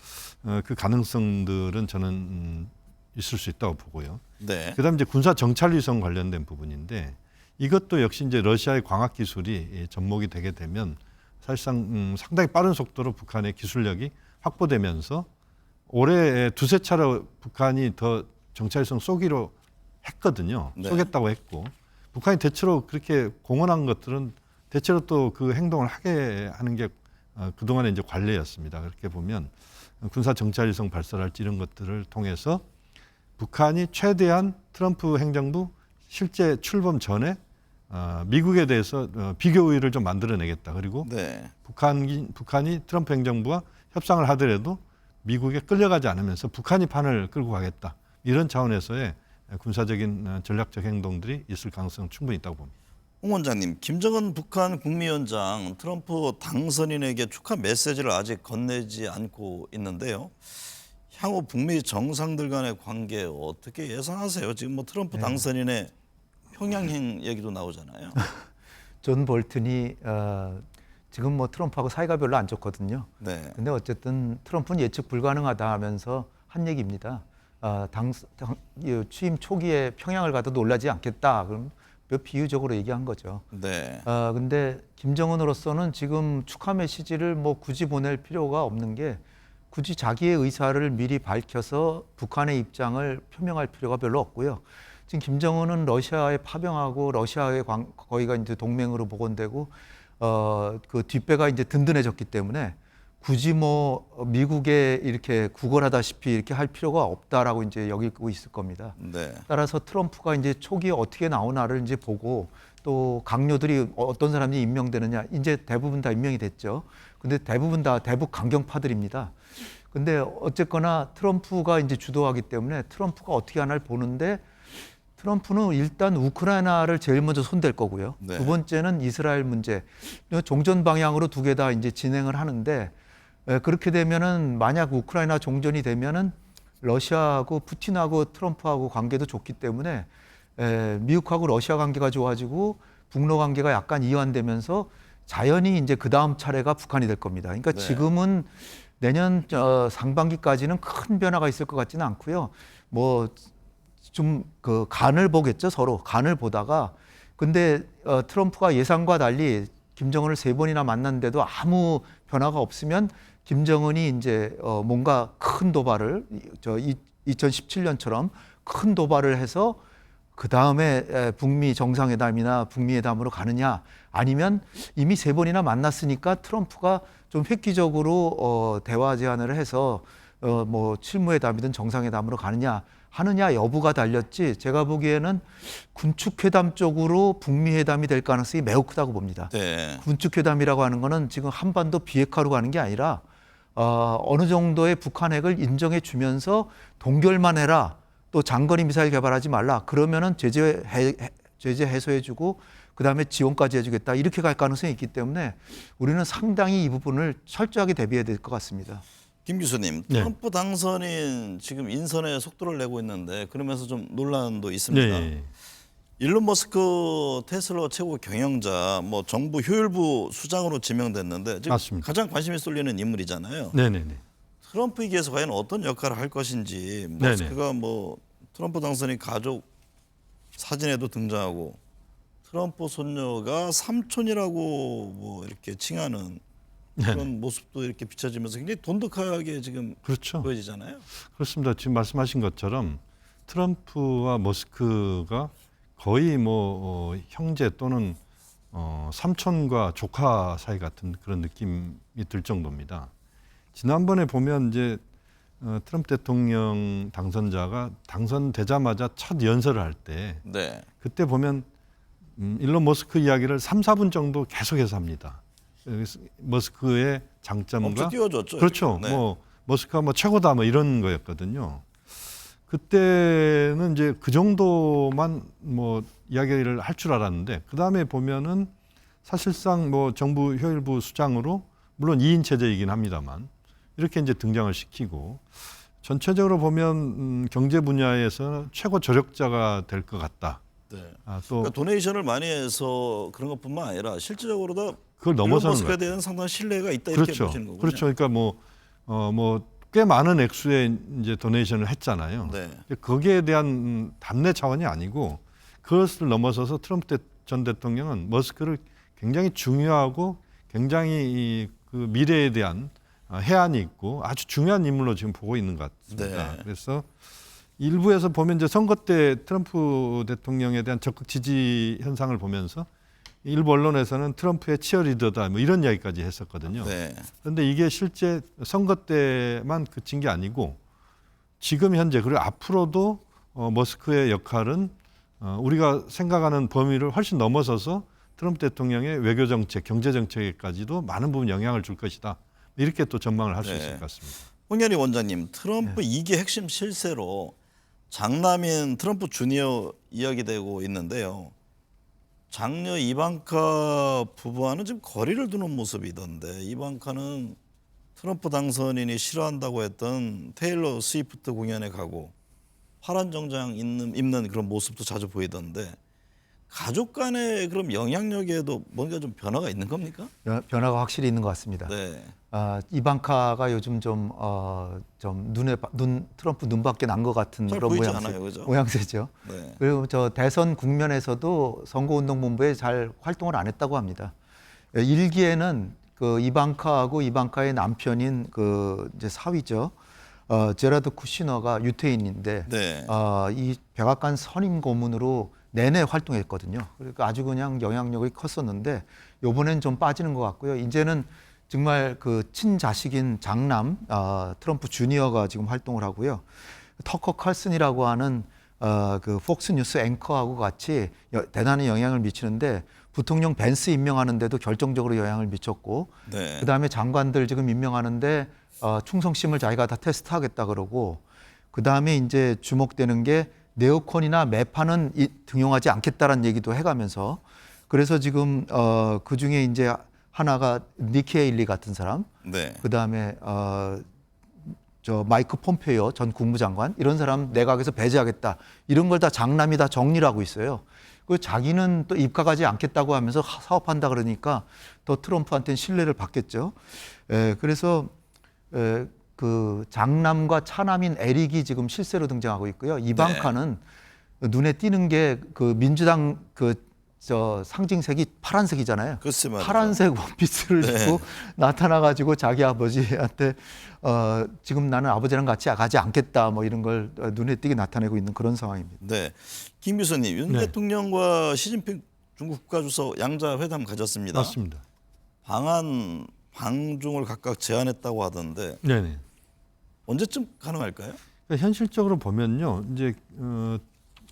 그 가능성들은 저는 있을 수 있다고 보고요.
네.
그다음 이제 군사 정찰 위성 관련된 부분인데 이것도 역시 이제 러시아의 광학 기술이 접목이 되게 되면 사실상 상당히 빠른 속도로 북한의 기술력이 확보되면서 올해 두세 차례 북한이 더 정찰 위성 쏘기로 했거든요.
네.
쏘겠다고 했고 북한이 대체로 그렇게 공언한 것들은 대체로 또 그 행동을 하게 하는 게 그동안의 이제 관례였습니다. 그렇게 보면 군사 정찰 위성 발사랄지 이런 것들을 통해서 북한이 최대한 트럼프 행정부 실제 출범 전에 미국에 대해서 비교 우위를 좀 만들어내겠다. 그리고
네.
북한이 트럼프 행정부와 협상을 하더라도 미국에 끌려가지 않으면서 북한이 판을 끌고 가겠다. 이런 차원에서의 군사적인 전략적 행동들이 있을 가능성은 충분히 있다고 봅니다.
홍 원장님, 김정은 북한 국무위원장 트럼프 당선인에게 축하 메시지를 아직 건네지 않고 있는데요. 향후 북미 정상들 간의 관계 어떻게 예상하세요? 지금 뭐 트럼프 당선인의 평양행 얘기도 나오잖아요.
존 볼튼이 지금 뭐 트럼프하고 사이가 별로 안 좋거든요.
네.
근데 어쨌든 트럼프는 예측 불가능하다 하면서 한 얘기입니다. 취임 초기에 평양을 가도 놀라지 않겠다. 그럼 몇 비유적으로 얘기한 거죠.
네.
근데 김정은으로서는 지금 축하 메시지를 뭐 굳이 보낼 필요가 없는 게 굳이 자기의 의사를 미리 밝혀서 북한의 입장을 표명할 필요가 별로 없고요. 지금 김정은은 러시아에 파병하고 러시아의 거기가 이제 동맹으로 복원되고 그 뒷배가 이제 든든해졌기 때문에 굳이 뭐 미국에 이렇게 구걸하다시피 이렇게 할 필요가 없다라고 이제 여기고 있을 겁니다.
네.
따라서 트럼프가 이제 초기에 어떻게 나오나를 이제 보고 또 강요들이 어떤 사람이 임명되느냐 이제 대부분 다 임명이 됐죠. 근데 대부분 다 대북 강경파들입니다. 근데 어쨌거나 트럼프가 이제 주도하기 때문에 트럼프가 어떻게 하나를 보는데 트럼프는 일단 우크라이나를 제일 먼저 손댈 거고요.
네.
두 번째는 이스라엘 문제. 종전 방향으로 두 개 다 이제 진행을 하는데 그렇게 되면은 만약 우크라이나 종전이 되면은 러시아하고 푸틴하고 트럼프하고 관계도 좋기 때문에 미국하고 러시아 관계가 좋아지고 북러 관계가 약간 이완되면서 자연히 이제 그 다음 차례가 북한이 될 겁니다. 그러니까
네.
지금은 내년 상반기까지는 큰 변화가 있을 것 같지는 않고요. 뭐 좀 그 간을 보겠죠, 서로 간을 보다가. 근데 트럼프가 예상과 달리 김정은을 3번이나 만났는데도 아무 변화가 없으면 김정은이 이제 뭔가 큰 도발을 2017년처럼 큰 도발을 해서 그 다음에 북미 정상회담이나 북미회담으로 가느냐, 아니면 이미 3번이나 만났으니까 트럼프가 좀 획기적으로 대화 제안을 해서 뭐 실무회담이든 정상회담으로 가느냐 하느냐 여부가 달렸지, 제가 보기에는 군축회담 쪽으로 북미회담이 될 가능성이 매우 크다고 봅니다.
네.
군축회담이라고 하는 거는 지금 한반도 비핵화로 가는 게 아니라 어느 정도의 북한 핵을 인정해 주면서 동결만 해라, 또 장거리 미사일 개발하지 말라, 그러면은 제재 해소해 주고 그다음에 지원까지 해주겠다 이렇게 갈 가능성이 있기 때문에 우리는 상당히 이 부분을 철저하게 대비해야 될 것 같습니다.
김 교수님,
네.
트럼프 당선인 지금 인선에 속도를 내고 있는데 그러면서 좀 논란도 있습니다.
네.
일론 머스크 테슬라 최고 경영자, 뭐 정부 효율부 수장으로 지명됐는데 지금
맞습니다.
가장 관심이 쏠리는 인물이잖아요.
네네네.
트럼프에게서 과연 어떤 역할을 할 것인지
네네.
머스크가 뭐 트럼프 당선인 가족 사진에도 등장하고 트럼프 손녀가 삼촌이라고 뭐 이렇게 칭하는 그런 모습도 이렇게 비춰지면서 굉장히 돈독하게 지금
그렇죠.
보여지잖아요.
그렇습니다. 지금 말씀하신 것처럼 트럼프와 머스크가 거의 뭐 형제 또는 삼촌과 조카 사이 같은 그런 느낌이 들 정도입니다. 지난번에 보면 이제 트럼프 대통령 당선자가 당선되자마자 첫 연설을 할 때
네.
그때 보면 일론 머스크 이야기를 3, 4분 정도 계속해서 합니다. 머스크의 장점과
엄청 띄워줬죠.
그렇죠.
네.
뭐 머스크가 뭐 최고다 뭐 이런 거였거든요. 그때는 이제 그 정도만 뭐 이야기를 할 줄 알았는데 그 다음에 보면은 사실상 뭐 정부 효율부 수장으로 물론 2인 체제이긴 합니다만 이렇게 이제 등장을 시키고 전체적으로 보면 경제 분야에서 최고 저력자가 될 것 같다.
네.
또
그러니까 도네이션을 많이 해서 그런 것뿐만 아니라 실질적으로도
그걸
일론
넘어서는
머스크에
거예요.
대한 상당한 신뢰가 있다 이렇게
그렇죠.
보시는 거군요.
그렇죠. 그러니까 뭐 꽤 많은 액수의 이제 도네이션을 했잖아요.
네.
거기에 대한 답례 차원이 아니고 그것을 넘어서서 트럼프 전 대통령은 머스크를 굉장히 중요하고 굉장히 그 미래에 대한 해안이 있고 아주 중요한 인물로 지금 보고 있는 것 같습니다.
네.
그래서 일부에서 보면 이제 선거 때 트럼프 대통령에 대한 적극 지지 현상을 보면서 일부 언론에서는 트럼프의 치어리더다 뭐 이런 이야기까지 했었거든요.
네.
그런데 이게 실제 선거 때만 그친 게 아니고 지금 현재 그리고 앞으로도 머스크의 역할은 우리가 생각하는 범위를 훨씬 넘어서서 트럼프 대통령의 외교 정책, 경제 정책에까지도 많은 부분 영향을 줄 것이다. 이렇게 또 전망을 할 수
네.
있을 것 같습니다.
홍현희 원장님, 트럼프 2기 핵심 실세로 장남인 트럼프 주니어 이야기되고 있는데요. 장녀 이방카 부부와는 지금 거리를 두는 모습이던데 이방카는 트럼프 당선인이 싫어한다고 했던 테일러 스위프트 공연에 가고 파란 정장 입는 그런 모습도 자주 보이던데 가족 간의 그럼 영향력에도 뭔가 좀 변화가 있는 겁니까?
변화가 확실히 있는 것 같습니다.
네.
이방카가 요즘 좀 트럼프 눈밖에 난 것 같은
잘
그런
보이지 않아요, 그죠?
모양새죠.
네.
그리고 저 대선 국면에서도 선거운동본부에 잘 활동을 안 했다고 합니다. 1기에는 그 이방카하고 이방카의 남편인 그 이제 사위죠. 제라드 쿠시너가 유태인인데
네.
이 백악관 선임 고문으로 내내 활동했거든요. 그러니까 아주 그냥 영향력이 컸었는데 요번엔 좀 빠지는 것 같고요. 이제는 정말 그 친자식인 장남 트럼프 주니어가 지금 활동을 하고요. 터커 칼슨이라고 하는 그 폭스뉴스 앵커하고 같이 대단한 영향을 미치는데 부통령 벤스 임명하는데도 결정적으로 영향을 미쳤고
네.
그다음에 장관들 지금 임명하는데 충성심을 자기가 다 테스트하겠다 그러고 그다음에 이제 주목되는 게 네오콘이나 매파는 등용하지 않겠다라는 얘기도 해가면서 그래서 지금 그 중에 이제 하나가 니키 헤일리 같은 사람,
네.
그다음에 저 마이크 폼페이오 전 국무장관 이런 사람 내각에서 배제하겠다 이런 걸 다 장남이 다 정리를 하고 있어요. 그 자기는 또 입각하지 않겠다고 하면서 사업한다 그러니까 더 트럼프한테는 신뢰를 받겠죠. 그래서 그 장남과 차남인 에릭이 지금 실세로 등장하고 있고요. 이방카는 눈에 띄는 게 그 민주당 저 상징색이 파란색이잖아요.
글쎄 말이죠.
파란색 원피스를 입고 나타나가지고 자기 아버지한테 지금 나는 아버지랑 같이 가지 않겠다 뭐 이런 걸 눈에 띄게 나타내고 있는 그런 상황입니다.
네. 김 교수님, 윤
네.
대통령과 시진핑 중국 국가주석 양자 회담 가졌습니다.
맞습니다.
방한 방중을 각각 제안했다고 하던데
네네.
언제쯤 가능할까요?
그러니까 현실적으로 보면요, 이제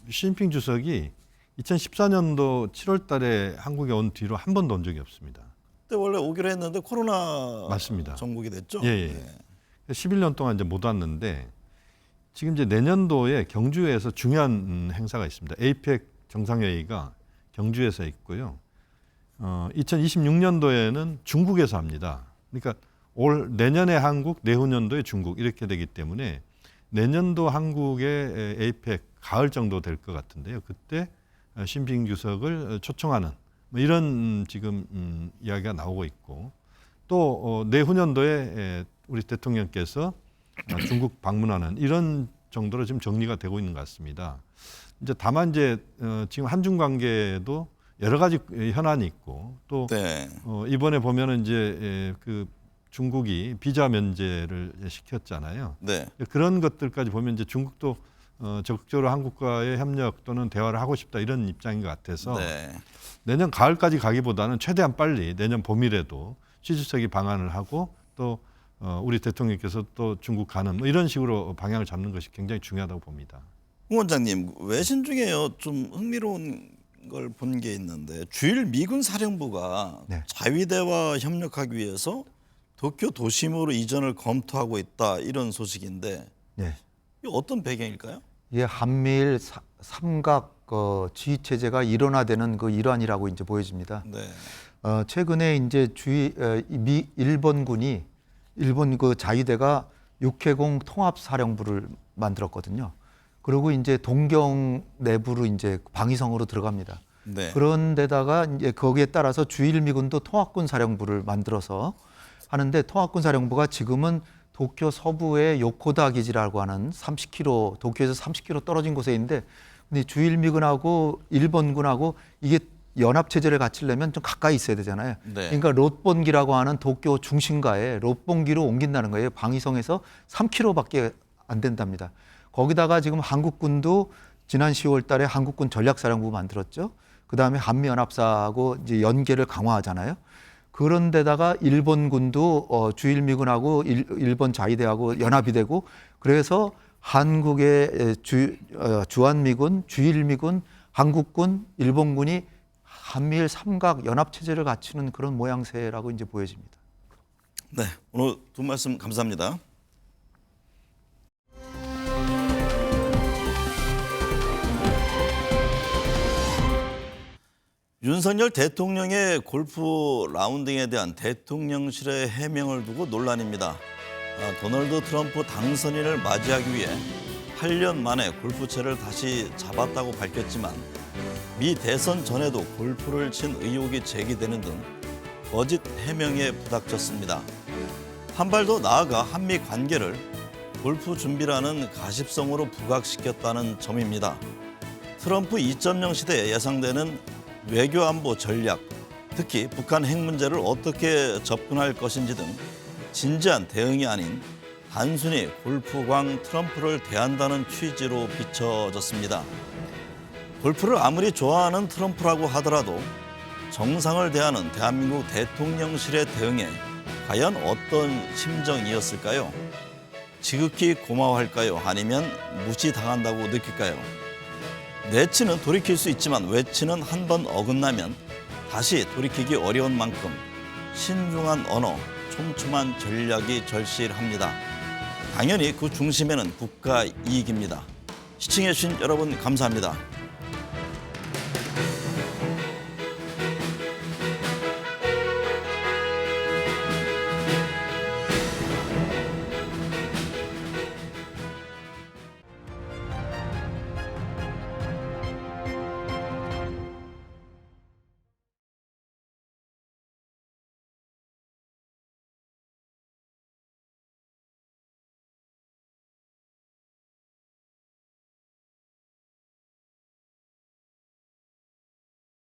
시진핑 주석이 2014년도 7월달에 한국에 온 뒤로 한 번도 온 적이 없습니다.
그때 원래 오기로 했는데 코로나
맞습니다.
정국이 됐죠.
예.
네.
11년 동안 이제 못 왔는데 지금 이제 내년도에 경주에서 중요한 행사가 있습니다. 에이펙 정상회의가 경주에서 있고요. 2026년도에는 중국에서 합니다. 그러니까 내년에 한국, 내후년도에 중국 이렇게 되기 때문에 내년도 한국의 에이펙 가을 정도 될 것 같은데요. 그때 시진핑 주석을 초청하는 뭐 이런 지금 이야기가 나오고 있고 또 내후년도에 우리 대통령께서 중국 방문하는 이런 정도로 지금 정리가 되고 있는 것 같습니다. 이제 다만 이제 지금 한중 관계도 여러 가지 현안이 있고 또
네.
이번에 보면은 이제 그 중국이 비자 면제를 시켰잖아요.
네.
그런 것들까지 보면 이제 중국도 적극적으로 한국과의 협력 또는 대화를 하고 싶다 이런 입장인 것 같아서
네.
내년 가을까지 가기보다는 최대한 빨리 내년 봄이라도 시 주석이 방한을 하고 또 우리 대통령께서 또 중국 가는 뭐 이런 식으로 방향을 잡는 것이 굉장히 중요하다고 봅니다.
홍 원장님, 외신 중에요 좀 흥미로운 걸 본 게 있는데 주일 미군 사령부가
네.
자위대와 협력하기 위해서 도쿄 도심으로 이전을 검토하고 있다 이런 소식인데
네.
이게 어떤 배경일까요?
이게 한미일 삼각 지휘 체제가 일원화되는 그 일환이라고 이제 보여집니다.
네.
최근에 이제 일본군이 일본 그 자위대가 육해공 통합사령부를 만들었거든요. 그리고 이제 동경 내부로 이제 방위성으로 들어갑니다.
네.
그런데다가 이제 거기에 따라서 주일미군도 통합군 사령부를 만들어서 하는데 통합군 사령부가 지금은 도쿄 서부의 요코다 기지라고 하는 30km 도쿄에서 30km 떨어진 곳에 있는데 근데 주일미군하고 일본군하고 이게 연합 체제를 갖추려면 좀 가까이 있어야 되잖아요.
네.
그러니까 롯본기라고 하는 도쿄 중심가에 롯본기로 옮긴다는 거예요. 방위성에서 3km밖에 안 된답니다. 거기다가 지금 한국군도 지난 10월 달에 한국군 전략사령부 만들었죠. 그다음에 한미연합사하고 이제 연계를 강화하잖아요. 그런데다가 일본군도 주일미군하고 일본 자위대하고 연합이 되고 그래서 한국의 주한미군, 주일미군, 한국군, 일본군이 한미일 삼각 연합 체제를 갖추는 그런 모양새라고 이제 보여집니다.
네. 오늘 두 말씀 감사합니다. 윤석열 대통령의 골프 라운딩에 대한 대통령실의 해명을 두고 논란입니다. 도널드 트럼프 당선인을 맞이하기 위해 8년 만에 골프채를 다시 잡았다고 밝혔지만 미 대선 전에도 골프를 친 의혹이 제기되는 등 거짓 해명에 부닥쳤습니다. 한 발 더 나아가 한미 관계를 골프 준비라는 가십성으로 부각시켰다는 점입니다. 트럼프 2.0 시대에 예상되는 외교안보 전략, 특히 북한 핵 문제를 어떻게 접근할 것인지 등 진지한 대응이 아닌 단순히 골프광 트럼프를 대한다는 취지로 비춰졌습니다. 골프를 아무리 좋아하는 트럼프라고 하더라도 정상을 대하는 대한민국 대통령실의 대응에 과연 어떤 심정이었을까요? 지극히 고마워할까요? 아니면 무시당한다고 느낄까요? 내치는 돌이킬 수 있지만 외치는 한 번 어긋나면 다시 돌이키기 어려운 만큼 신중한 언어, 촘촘한 전략이 절실합니다. 당연히 그 중심에는 국가 이익입니다. 시청해주신 여러분 감사합니다.